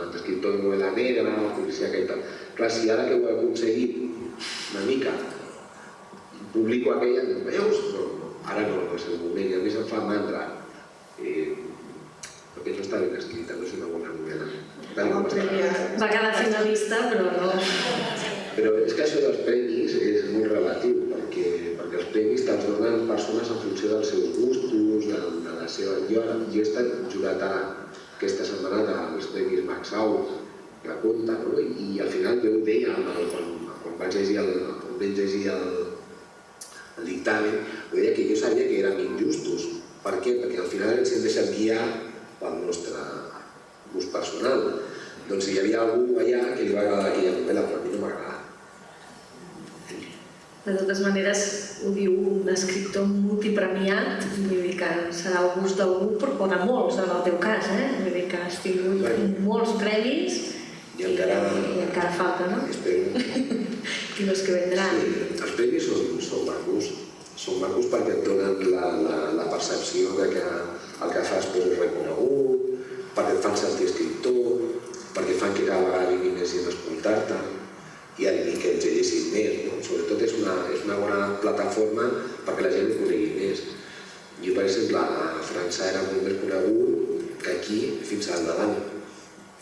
d'escriptor de novel·la negra, policíaca i tal. Clar, si ara que ho he aconseguit una mica, publico aquella, veus? No, ara no és el moment, i a més em fa mandra, perquè no està ben escrita, no és una bona novel·la. Va quedar finalista, però no... Però és que això dels premis és molt relatiu, perquè els premis te'ls donen persones en funció dels seus gustos, de la seva... Jo he estat jurat ara aquesta setmana dels premis Maxau, la conta, no? I al final jo ho deia quan vaig llegir el dictamen, ho deia que jo sabia que eren injustos. Per què? Perquè al final ens hem deixat guiar pel nostre gust personal. Doncs hi havia algú allà que li va agradar aquella novel·la, però a mi no m'agrada. De totes maneres, ho diu un escriptor multipremiat, vull dir que serà el gust d'algú, però de molts, en el teu cas, vull dir que has tingut molts premis i encara falta, no? Espero. I els que vendran. Els premis són macos perquè et donen la percepció que el que fas és reconegut, perquè et fan sentir escriptor, perquè fan que cada vegada vingui més gent a escoltar-te i que ens llegeixin més. Sobretot és una bona plataforma perquè la gent ho conegui més. Jo, per exemple, a França era molt més conegut que aquí fins al Nadal.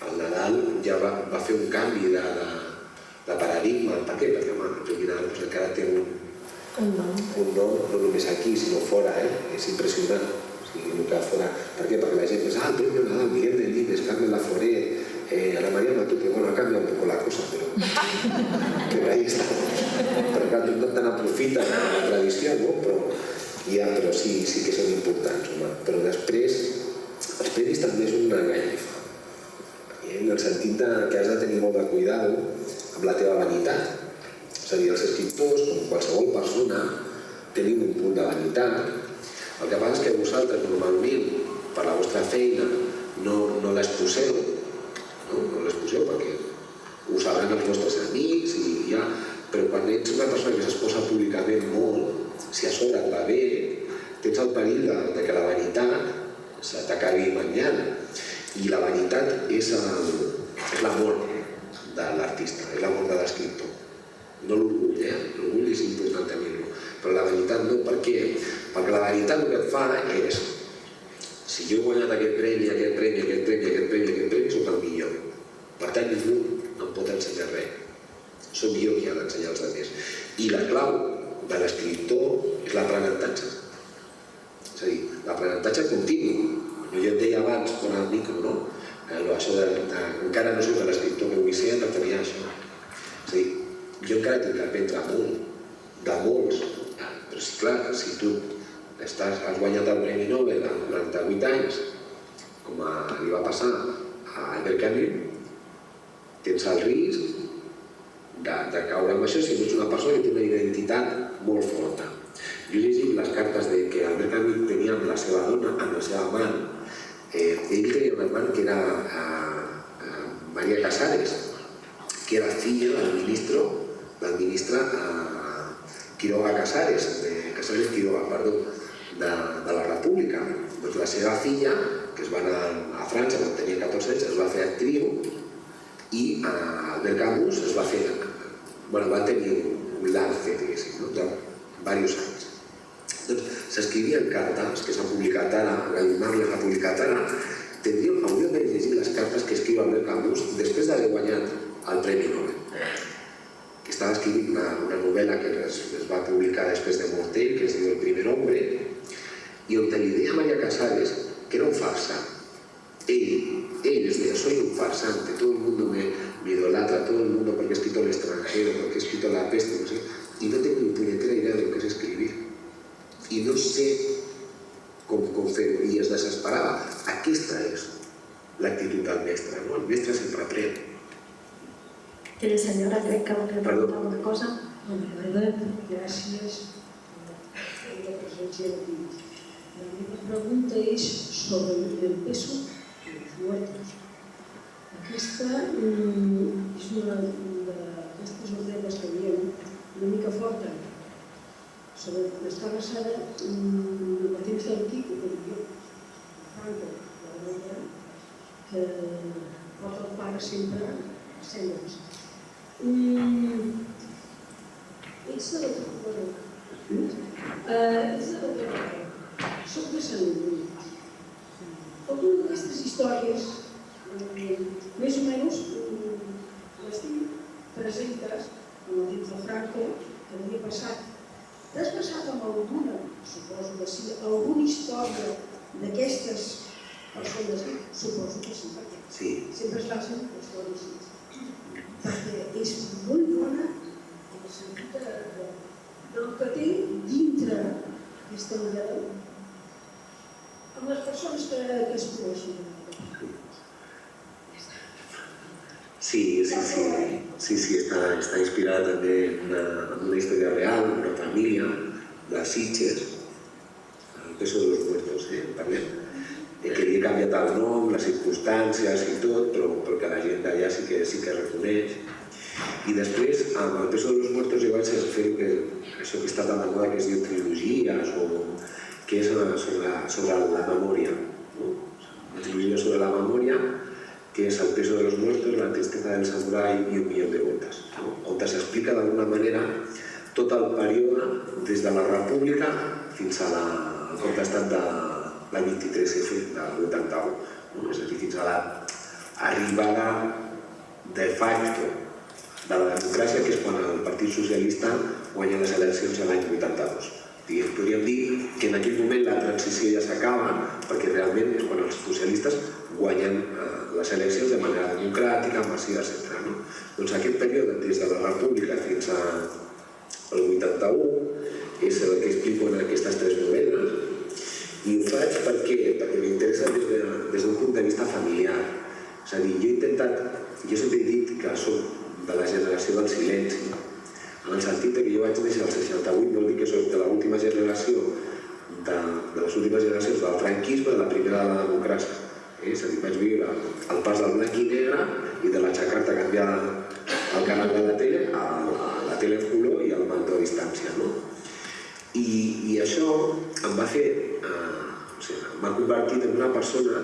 El Nadal ja va fer un canvi de paradigma. Per què? Perquè el Joc Nadal encara té un nom, no només aquí, sinó fora. És impressionant. Per què? Perquè la gent diu, el Premio Nadal, Miguel Delibes, Carmen Laforet, Ana María Matute, bueno, ha cambiado un poco la cosa, pero ahí está. Però clar, no tan aprofita la tradició, no? Però sí que són importants, home. Però després, els premis també és una enganyifa, en el sentit que has de tenir molt de cuidado amb la teva vanitat. És a dir, els escriptors, com qualsevol persona, tenim un punt de vanitat. El que passa és que vosaltres, normalment, per la vostra feina, no l'exposeu, no l'exposeu perquè ho sabran els vostres amics, però quan ets una persona que s'exposa públicament molt, si a sobre et va bé, tens el perill que la vanitat se t'acabi manllant. I la vanitat és l'amor de l'artista, és l'amor de l'escriptor. No l'orgull, l'orgull és important tenir-lo, però la vanitat no. Per què? Perquè la vanitat el que et fa és, si jo he guanyat aquest premi, soc el millor. Per tant, ningú no em pot ensenyar res. Soc jo qui ha d'ensenyar els altres. I la clau de l'escriptor és l'aprenentatge. És a dir, l'aprenentatge continu. Jo et deia abans, quan al micro, no? Això encara no soc l'escriptor que vull ser, em referia a això. És a dir, jo encara tinc que aprendre molt, de molts. Però sí, clar, si tu has guanyat el Premi Nobel amb 48 anys, com li va passar a Albert Camus, tens el risc de caure amb això si ets una persona que té una identitat molt forta. Jo he llegit les cartes que Albert Camus tenia amb la seva dona, amb la seva amant. Ell tenia una amant que era María Casares, que era filla del ministro l'administra Quiroga Casares, de la República. Doncs la seva filla, que es va anar a França quan tenia 14 anys, es va fer actriu i Albert Camus es va fer... va tenir un lance, diguéssim, de diversos anys. Doncs s'escrivien cartes que s'han publicat ara, Gallimard les ha publicat ara, hauríem de llegir les cartes que escriu Albert Camus després d'haver guanyat el Premi Nobel. Que estava escrivint una novel·la que es va publicar després de mort d'ell, que es diu El primer hombre, i on li deia a María Casares que era un farsa. Ell es deia, soy un farsante, todo el mundo me idolatra, todo el mundo porque he escrito El extranjero, porque he escrito La peste, no sé, y no tengo ni puñetera idea de lo que es escribir. I no sé com fer-ho, i es desesperava. Aquesta és l'actitud del mestre, no? El mestre sempre aprèn. La senyora crec que volia preguntar alguna cosa. La verdad, gràcies per la presència aquí. La meva pregunta és sobre el peso de los muertos. Aquesta és una d'aquestes novel·les que diem una mica forta. Està basada en el temps del Quico, que diu Franco, la noia, que porta el pare sempre a cendres. Ets de la Torre. Soc de Sant Lluís. Alguna d'aquestes històries, més o menys, les presentes en el temps de Franco, que havia passat. T'has passat amb alguna, suposo que sí, alguna història d'aquestes persones? Suposo que sí, perquè sempre es passen històries així. Perquè és molt bona en el sentit del que té dintre aquesta novel·la amb les persones que es coneixen. Sí, està inspirada també en una història real, una família de Sitges, El peso de los muertos, parlem, que li he canviat el nom, les circumstàncies i tot, però que la gent d'allà sí que reconeix. I després, amb El peso de los muertos, jo vaig fer això que està tan de moda, que es diu trilogies, que és sobre la memòria. Una trilogia sobre la memòria, que és El peso de los muertos, La tristeza del samurái i Un millón de botes, on s'explica d'alguna manera tot el període des de la República fins al cop d'estat de la 23F del 81, és a dir, fins a l'arribada de facto de la democràcia, que és quan el Partit Socialista guanya les eleccions l'any 82. Podríem dir que en aquell moment la transició ja s'acaba, perquè realment és quan els socialistes guanyen les eleccions de manera democràtica, massiva, etc. Doncs aquest període, des de la República fins al 81, és el que explico en aquestes tres novel·les, i ho faig perquè m'interessa des d'un punt de vista familiar. És a dir, jo sempre he dit que soc de la generació del silenci, en el sentit que jo vaig néixer al 68, vol dir que soc de l'última generació, de les últimes generacions del franquisme, de la primera de la democràcia. És a dir, vaig viure el pas del blanc i negre i de l'aixecar-te a canviar el canal de la tele a la tele en color i el mando a distància. I això em va fer, m'ha convertit en una persona,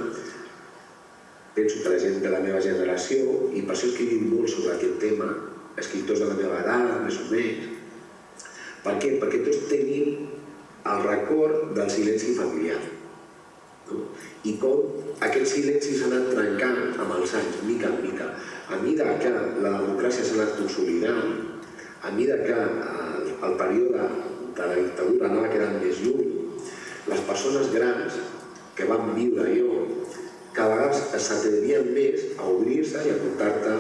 penso que la gent de la meva generació, i per això he escrit molt sobre aquest tema, escriptors de la meva edat, més o menys. Per què? Perquè tots tenim el record del silenci familiar. I com aquest silenci s'ha anat trencant amb els anys, mica en mica. A mesura que la democràcia s'ha anat consolidant, a mesura que el període de la dictadura anava quedant més lluny, les persones grans que van viure allò, cada vegada s'atrevien més a obrir-se i a contar-te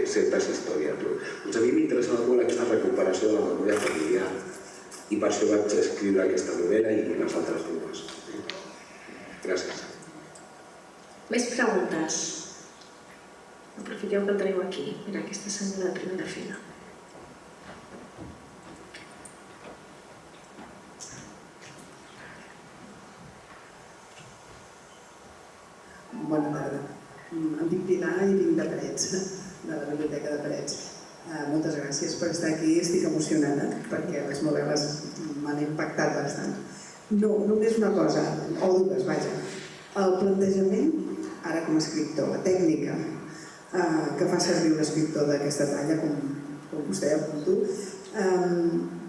certes històries. Doncs a mi m'interessava molt aquesta recuperació de la memòria familiar i per això vaig escriure aquesta novel·la i les altres dues. Gràcies. Més preguntes? Aprofiteu que el teniu aquí. Mira, aquesta senyora de primera fila. Bona tarda. Em dic Pilar i vinc de Parets, de la Biblioteca de Parets. Moltes gràcies per estar aquí. Estic emocionada perquè les novel·les m'han impactat bastant. No, només una cosa, o dues, vaja. El plantejament, ara com a escriptor, la tècnica que fa servir un escriptor d'aquesta talla, com vostè apunto,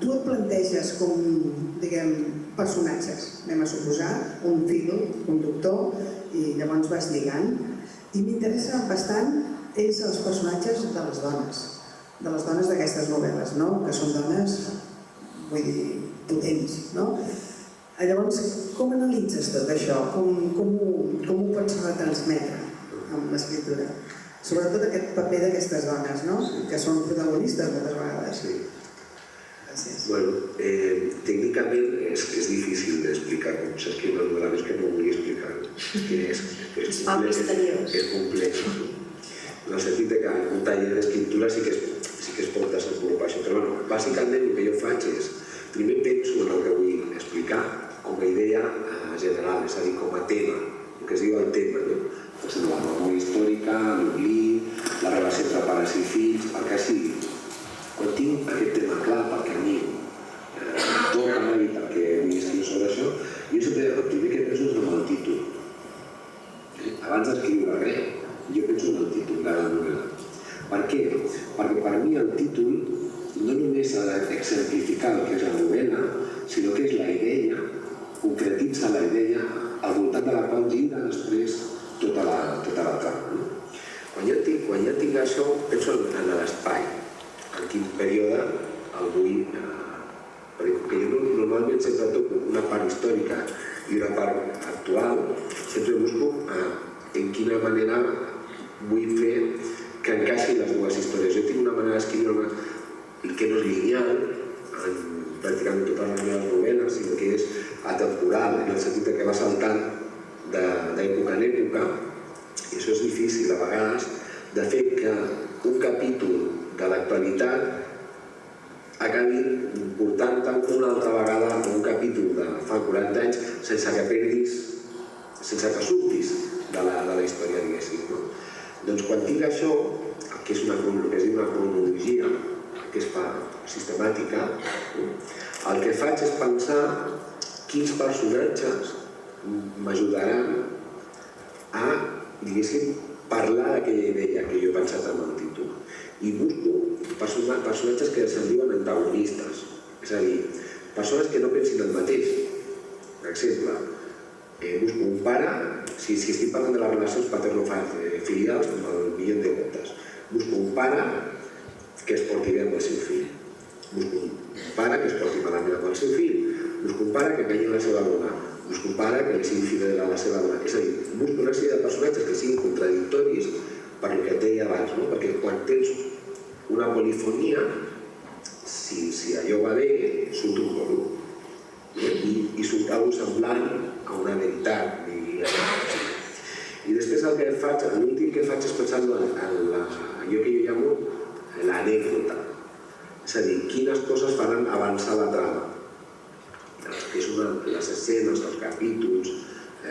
tu et planteges com, diguem, personatges, anem a suposar, un fil conductor, i llavors vas lligant. I m'interessa bastant és els personatges de les dones d'aquestes novel·les, que són dones, vull dir, potents, no? Llavors, com analitzes tot això? Com ho pots retransmetre amb l'escriptura? Sobretot aquest paper d'aquestes dones, que són protagonistes moltes vegades. Gràcies. Bueno, tècnicament és difícil d'explicar com s'escriu una novel·la, és que no ho vull explicar. És complex. En el sentit que en un taller d'escriptura sí que es pot desenvolupar això. Però bàsicament el que jo faig és, primer penso en el que vull explicar com a idea general, és a dir, com a tema, el que es diu el tema, doncs la memòria històrica, l'oblit, la relació entre pares i fills, el que sigui. Quan tinc aquest tema clar, perquè a mi toca i perquè vull escriure sobre això, jo sempre el primer que penso és en el títol. Abans d'escriure res, jo penso en el títol de la novel·la. Per què? Perquè per mi el títol no només ha d'exemplificar el que és la novel·la, sinó que és la idea, concretitza la idea al voltant de la qual gira després tota la trama. Quan ja tinc això, penso en l'espai, en quin període el vull... Perquè jo normalment sempre toco una part històrica i una part actual, sempre busco en quina manera vull fer que encaixin les dues històries. Jo tinc una manera d'escriure que no és lineal, pràcticament totes les meves novel·les, sinó que és atemporal, en el sentit que va saltant d'època en època, i això és difícil a vegades, de fer que un capítol de l'actualitat acabi portant-te una altra vegada a un capítol de fa 40 anys sense que perdis, sense que surtis de la història, diguéssim. Doncs quan tinc això, que és una cronologia, que es fa sistemàtica, el que faig és pensar quins personatges m'ajudaran a, diguéssim, parlar d'aquella idea que jo he pensat en el títol. I busco personatges que se'n diuen antagonistes, és a dir, persones que no pensin el mateix. Per exemple, busco un pare, si estic parlant de les relacions paterno-filials, com el Millón de Gotes, busco un pare que es porti bé amb el seu fill, busco un pare que es porti malament amb el seu fill, busco un pare que enganyi la seva dona, busco un pare que li sigui fidel a la seva dona. És a dir, busco una sèrie de personatges que siguin contradictoris per el que et deia abans, perquè quan tens una polifonia, si allò va bé, surt un coro i surt alguna semblant a una veritat. I després el que faig, l'últim que faig és pensar en allò que jo llamo l'anècdota. És a dir, quines coses faran avançar la trama. Que són les escenes, els capítols,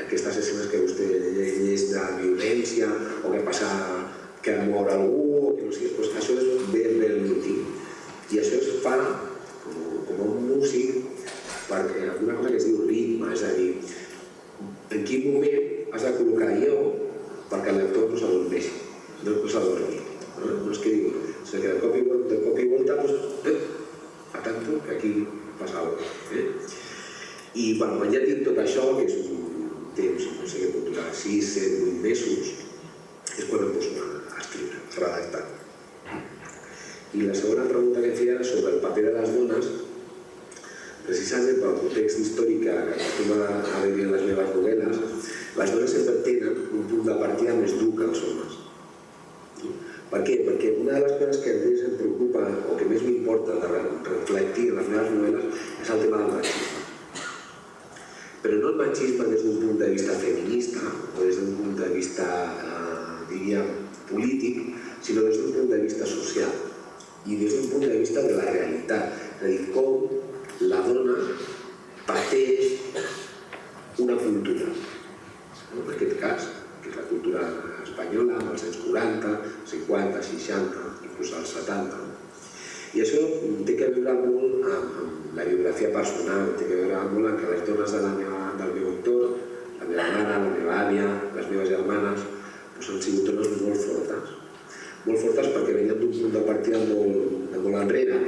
aquestes escenes que vostè llegeix de violència, o que passa que mor algú, o que no sé, doncs això és ben útil. I això es fa com un músic, perquè alguna cosa que es diu ritme, és a dir, en quin moment has de col·locar allò perquè el lector no s'adormeixi, no s'adormi. No és que diu, sinó que de cop i volta, atento que aquí passa alguna cosa. I quan ja tinc tot això, que és un temps, no sé què pot durar, 6, 7, 8 mesos, és quan em poso a escriure, a redactar. I la segona pregunta que feia era sobre el paper de les dones, precisament pel context històric que acostuma a haver-hi en les meves novel·les, les dones sempre tenen un punt de partida més dur que els homes. Per què? Perquè una de les coses que més em preocupa o que més m'importa de reflectir en les meves novel·les és el tema del machisme. Però no el machisme des d'un punt de vista feminista o des d'un punt de vista, diríem, polític, sinó des d'un punt de vista social i des d'un punt de vista de la realitat. És a dir, com la dona pateix una cultura. En aquest cas, que és la cultura espanyola, amb els anys 40, 50, 60, inclús als 70. I això té que veure molt amb la biografia personal, té que veure molt amb que les dones del meu entorn, la meva mare, la meva àvia, les meves germanes, han sigut dones molt fortes. Molt fortes perquè venien d'un punt de partida molt enrere.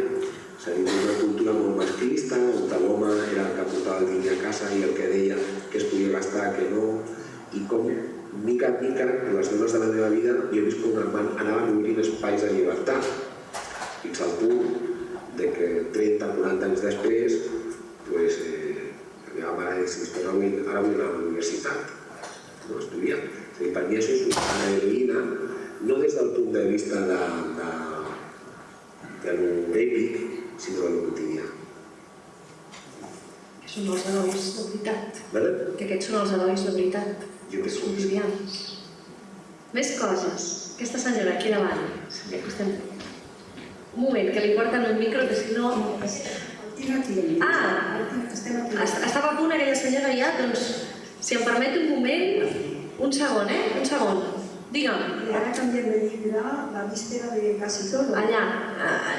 És a dir, d'una cultura molt masclista, on l'home era el que portava el diner a casa i el que deia que es podia gastar, que no. I com, mica en mica, les dones de la meva vida, jo he vist com anaven obrint espais de llibertat. Fins al punt que 30-40 anys després, la meva mare deia, ara vull anar a la universitat, no estudiar. És a dir, per mi això és una heroïna, no des del punt de vista de l'èpic, sinó de lo quotidià. Que són els herois de veritat. Que aquests són els herois de veritat. Els quotidians. Més coses. Aquesta senyora aquí davant. Un moment, que li porten un micro, que si no... Estava a punt aquella senyora ja, doncs, si em permet un moment, un segon, un segon. Digue'm. Ara canviem de llibre, La víspera de casi todo. Allà,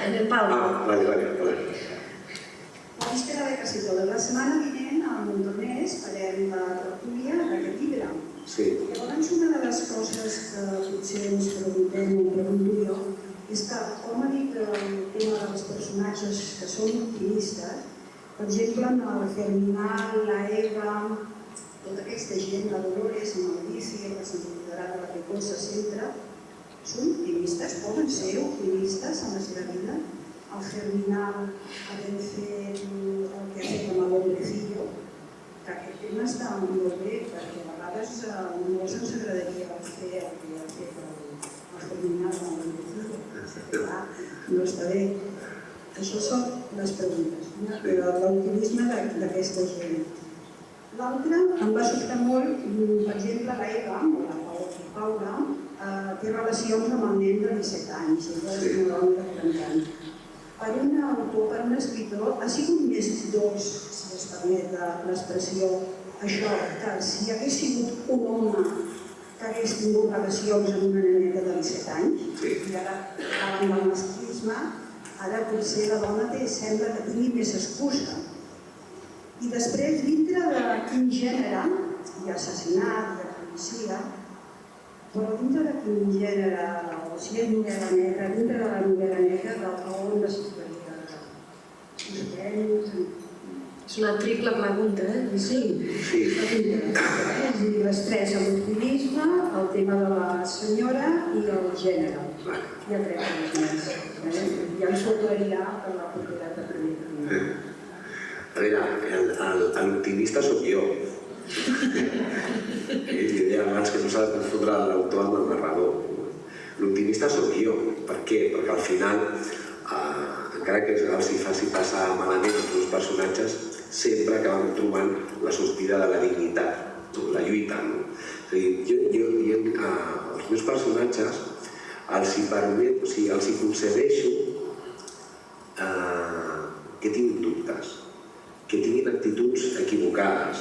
en el Pablo. Vale. La víspera de casi todo. La setmana vinent a Montornès farem la tertúlia d'aquest llibre. Sí. Llavors, una de les coses que potser ens preguntem o pregunto jo és que, com ha dit el tema dels personatges que són optimistes, per exemple, en el Germinal, la Eva, tota aquesta gent, la Dolores, en el Vici, la sensibilitat de la Pecosa, sempre, són optimistes, poden ser optimistes en la seva vida. Al Germinal havent fet el que ha fet amb l'Hombrecillo, que aquest tema està molt bé, perquè a vegades molts ens agradaria fer el que ha fet el Germinal amb l'Hombrecillo. No està bé. Això són les preguntes, l'optimisme d'aquesta gent. L'altre em va sobtar molt, per exemple, la Eva, o la Paula, té relacions amb el nen de 17 anys, és una dona de 40 anys. Per un autor, per un escritor, ha sigut més dolç, si es permet l'expressió, això, que si hagués sigut un home que hagués tingut relacions amb una neneta de 17 anys, i ara davant del masclisme, ara potser la dona sembla que tingui més excusa. I després, dintre de quin gènere, hi ha assassinat, hi ha policia, però dintre de quin gènere, o si és novel·la negra, dintre de la novel·la negra, on es situaria? És una triple pregunta, Sí. Les tres, l'optimisme, el tema de la senyora i el gènere. Hi ha tres més. Ja ens ho aclarirà per la propietat de primer. A veure, l'optimista sóc jo. I deia abans que no s'ha de confondre l'autor amb el narrador. L'optimista sóc jo. Per què? Perquè al final, encara que els hi faci passar malament els meus personatges, sempre acaben trobant la sortida de la dignitat, la lluita. És a dir, els meus personatges els hi concedeixo que tinguin dubtes, que tinguin actituds equivocades,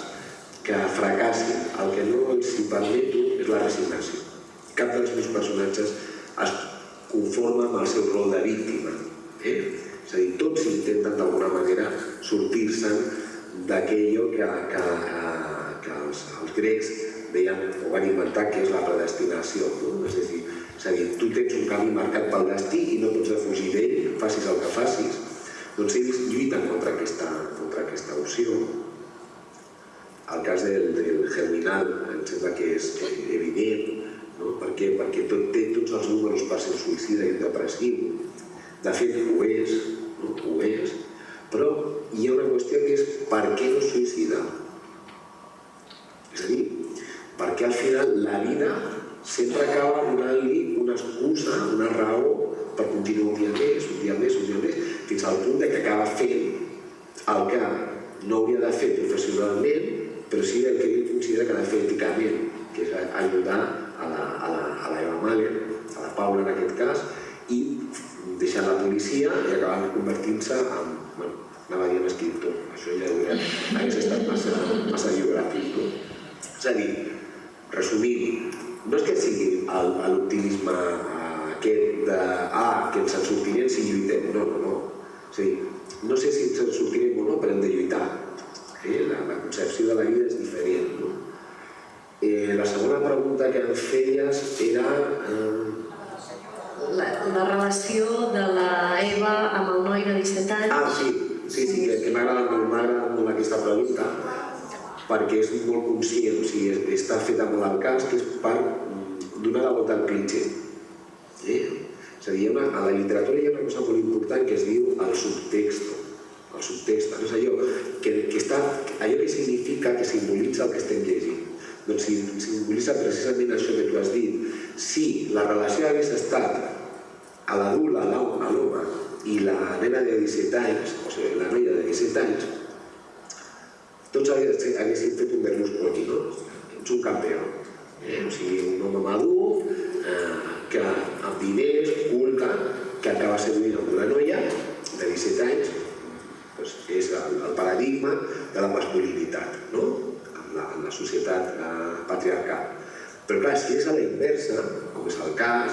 que fracassin. El que no els hi permeto és la resignació. Cap dels meus personatges es conforma amb el seu rol de víctima. És a dir, tots intenten d'alguna manera sortir-se'n d'aquello que els grecs deien o van inventar, que és la predestinació. És a dir, tu tens un camí marcat pel destí i no pots defugir d'ell, facis el que facis. Doncs ells lluiten contra aquesta opció. El cas del Germinal em sembla que és evident. Per què? Perquè té tots els números per ser suïcida i depressiu. De fet, ho és, però hi ha una qüestió que és per què no es suïcida? És a dir, perquè al final la vida sempre acaba donant-li una excusa, una raó per continuar un dia més, fins al punt que acaba fent el que no hauria de fer professionalment, però sí el que ell considera que ha de fer èticament, que és ajudar a la Eva Mahler, a la Paula en aquest cas, i deixar la policia i acabar convertint-se en, anava a dir en escriptor, això ja hauria estat massa biogràfic. És a dir, resumint, no és que sigui l'optimisme aquest de que ens en sortirem si lluitem. No. És a dir, no sé si ens en sortirem o no, però hem de lluitar. La concepció de la vida és diferent. La segona pregunta que em feies era... La relació de la Eva amb el noi de 17 anys. Sí, que m'ha agradat molt aquesta pregunta, perquè és molt conscient, o sigui, està feta molt al cas, que és per donar la volta al clitxé. És a dir, a la literatura hi ha una cosa molt important que es diu el subtexto. El subtexto, no és allò que significa, que simbolitza el que estem llegint. Doncs simbolitza precisament això que tu has dit. Si la relació hagués estat a l'adult, a l'home, i la nena de 17 anys, o sigui, la noia de 17 anys, tots haguessin fet un Berlusconi, no? Ets un campió. O sigui, un home madur, que amb diners, culta, que acaba seduint amb una noia de 17 anys, és el paradigma de la masculinitat, no? En la societat patriarcal. Però clar, si és a la inversa, com és el cas,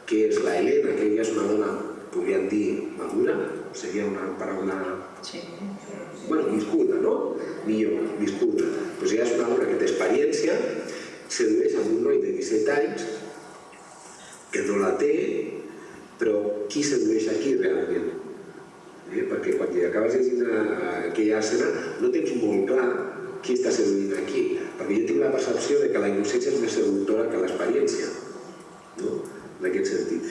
que és la Helena, que ella és una dona, podríem dir, madura, seria una paraula... Bueno, viscuda, no? Millor, viscuda. Doncs ella és una dona que té experiència, sedueix amb un noi de 17 anys, que no la té, però qui sedueix aquí realment? Perquè quan acabes llegint aquella escena no tens molt clar qui està seduint aquí, perquè jo tinc la percepció de que la innocència és més seductora que l'experiència, en aquest sentit.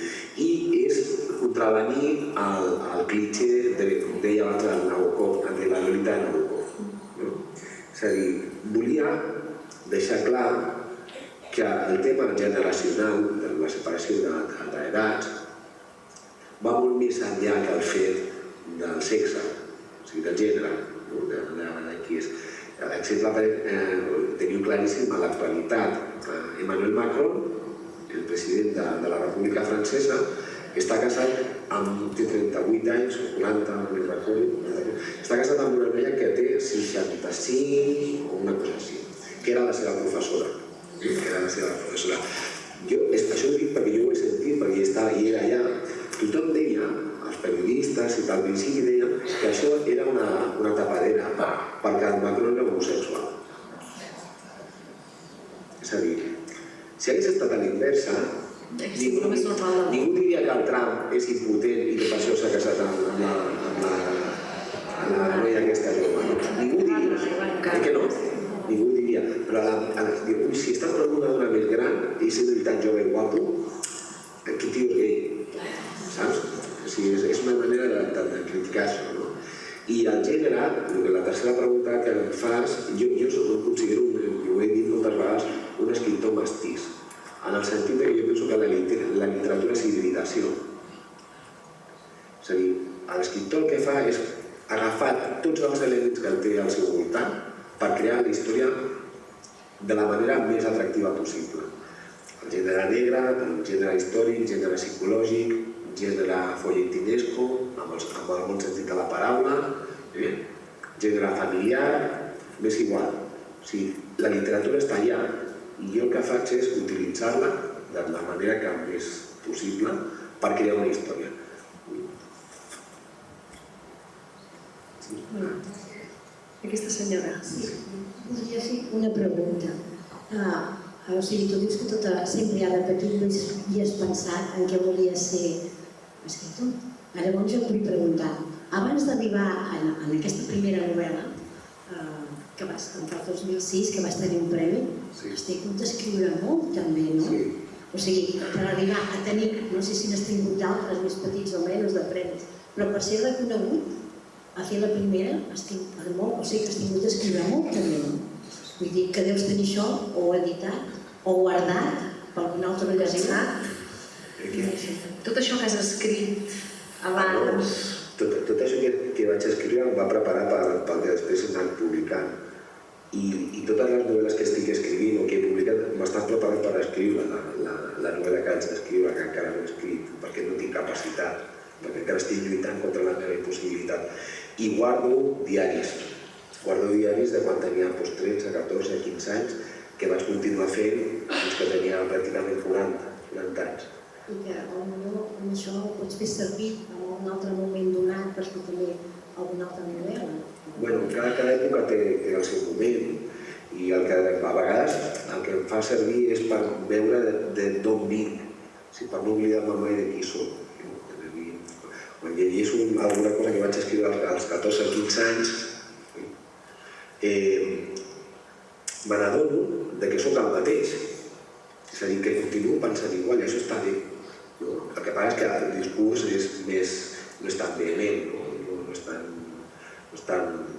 I és contravenir al clitxé, com deia abans, del Nabokov, de la Lolita de Nabokov. És a dir, volia deixar clar que el tema generacional de la separació d'edats va molt més enllà que el fet del sexe, o sigui, del gènere, de qui és. L'exemple teniu claríssim a l'actualitat. Emmanuel Macron, el president de la República Francesa, està casat amb 38 anys o 40, no me'n recordo, està casat amb una noia que té 65 o una cosa així, que era la seva professora. Això ho dic perquè jo ho he sentit, perquè hi era allà. Tothom deia, els periodistes i tal, al principi deien que això era una tapadera perquè el Macron era homosexual. És a dir, si hagués estat a l'inversa, ningú diria que el Trump és impotent i que per això s'ha casat amb la noia aquesta jove. Ningú diria, que no? Ningú diria. Però si està amb una dona més gran i sent tan jove i guapo, aquest tio és gay, saps? O sigui, és una manera de criticar això, no? I el gènere, la tercera pregunta que em fas, jo em considero, i ho he dit moltes vegades, un escriptor mestís, en el sentit que jo penso que la literatura és hibridació. És a dir, l'escriptor el que fa és agafar tots els elements que el té al seu voltant per crear la història de la manera més atractiva possible. El gènere negre, el gènere històric, el gènere psicològic, gènere folletinesco, amb el bon sentit de la paraula, gènere familiar, m'és igual. O sigui, la literatura està allà i jo el que faig és utilitzar-la de la manera que és possible per crear una història. Aquesta senyora. Sí, voldria fer una pregunta. O sigui, tu dius que sempre ja de petit i has pensat en què volies ser escriptor. Llavors jo et vull preguntar, abans d'arribar en aquesta primera novel·la, que vas cantar el 2006, que vas tenir un premi, has tingut d'escriure molt també, no? O sigui, per arribar a tenir, no sé si n'has tingut d'altres més petits o menys de premis, però per ser reconegut, a fer la primera, o sigui que has tingut d'escriure molt també, no? Vull dir que deus tenir això o editat o guardat per alguna altra ocasió. Tot això que has escrit abans... Tot això que vaig escriure em va preparar pel que després s'ha anat publicant. I totes les novel·les que estic escrivint o que he publicat m'estan preparant per escriure la novel·la que haig d'escriure, que encara no he escrit, perquè no tinc capacitat, perquè encara estic lluitant contra la meva impossibilitat. I guardo diaris de quan tenia 13, 14, 15 anys, que vaig continuar fent fins que tenia pràcticament 40 anys. i que potser amb això ho pots fer servir en un altre moment donat per fer també alguna altra novel·la. Bueno, cada època té el seu moment i a vegades el que em fa servir és per veure d'on vinc, per no oblidar-me mai de qui soc. Quan llegeixo alguna cosa que vaig escriure als 14 o 15 anys, me n'adono que sóc el mateix. És a dir, que continuo pensant igual i això està bé. El que passa és que el discurs no és tan vehement,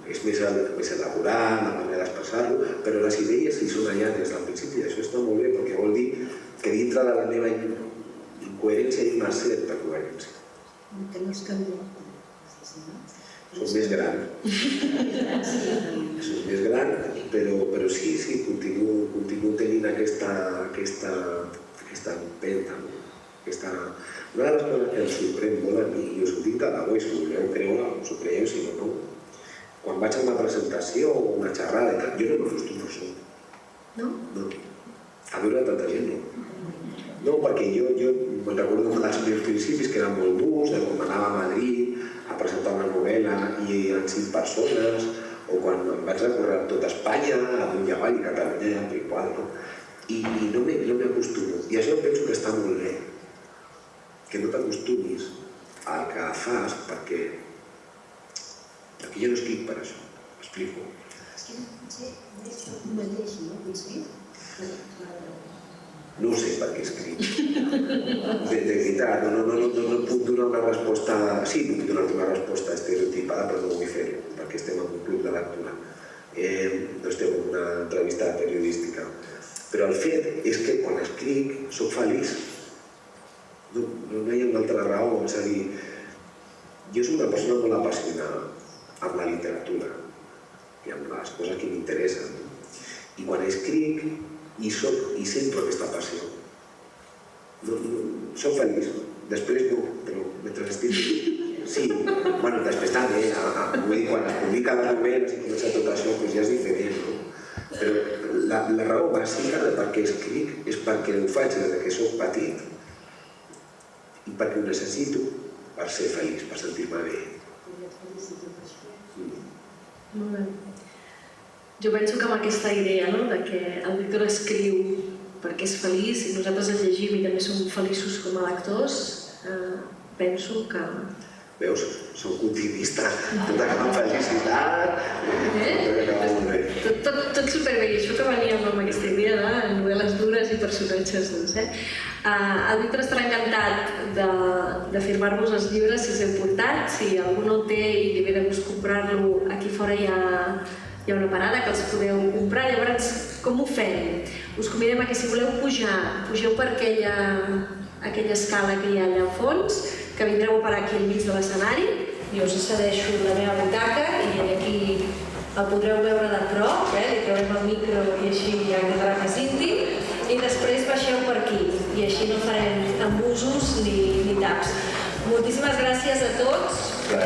és més elaborat, la manera d'expressar-lo, però les idees hi són allà des del principi. Això està molt bé, perquè vol dir que dintre de la meva incoherència hi ha una certa coherència. Que no es canvia. Soc més gran. Soc més gran, però sí, continuo tenint aquesta empenta. Una de les coses que em sorprèn molt a mi, i us ho dic de debò, i si voleu creure, us ho creieu, si no, quan vaig a una presentació o una xerrada, jo no m'acostumo a això. No? No. A veure tanta gent, no. No, perquè jo me'n recordo dels meus principis, que eren molt durs, de quan anava a Madrid a presentar una novel·la i eren 5 persones, o quan em vaig recórrer tot Espanya, amunt i avall, i Catalunya, i igual, no? I no m'hi acostumo. I això penso que està molt bé, que no t'acostumis al que fas, perquè jo no escric per això, m'explico. És que potser és per tu mateix, no? Potser? No ho sé per què escric. De veritat, no puc donar una resposta... Sí, puc donar una resposta estereotipada, però no vull fer-ho, perquè estem en un club de lectura. No estem en una entrevista periodística. Però el fet és que quan escric soc feliç. No hi ha una altra raó. És a dir, jo soc una persona molt apassionada amb la literatura i amb les coses que m'interessen. I quan escric i sento aquesta passió. Soc feliç. Després no, però mentre estic... Sí, bueno, després també, quan es publica la novel·la i comença tot això, ja és diferent, no? Però la raó bàsica de per què escric és perquè ho faig des que soc petit i perquè ho necessito per ser feliç, per sentir-me bé. Molt bé. Jo penso que amb aquesta idea de que el Víctor escriu perquè és feliç i nosaltres el llegim i també som feliços com a lectors, penso que... Veus? Soc optimista, tot acaba amb felicitat, tot acaba molt bé. Tot superbé, i això que veníem amb aquesta idea de novel·les dures i personatges durs. El Víctor estarà encantat de firmar-vos els llibres si us heu portat. Si algú no el té i li ve de gust comprar-lo, aquí fora hi ha una parada que els podeu comprar. Llavors, com ho fem? Us convidem a que si voleu pujar, pugeu per aquella escala que hi ha allà al fons, que vindreu a parar aquí al mig de l'escenari. Jo us cedeixo la meva butaca i aquí el podreu veure de prop, li treurem el micro i així ja quedarà més íntim. I després baixeu per aquí i així no farem embusos ni taps. Moltíssimes gràcies a tots. Ha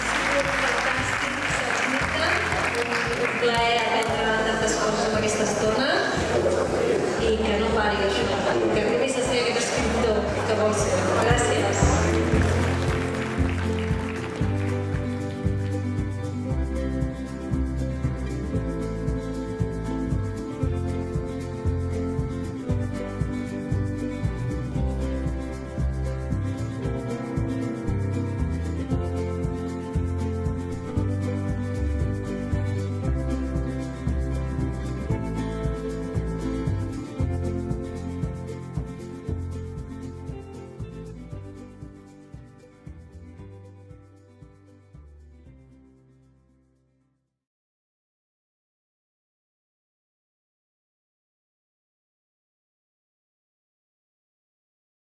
sigut fantàstic, un plaer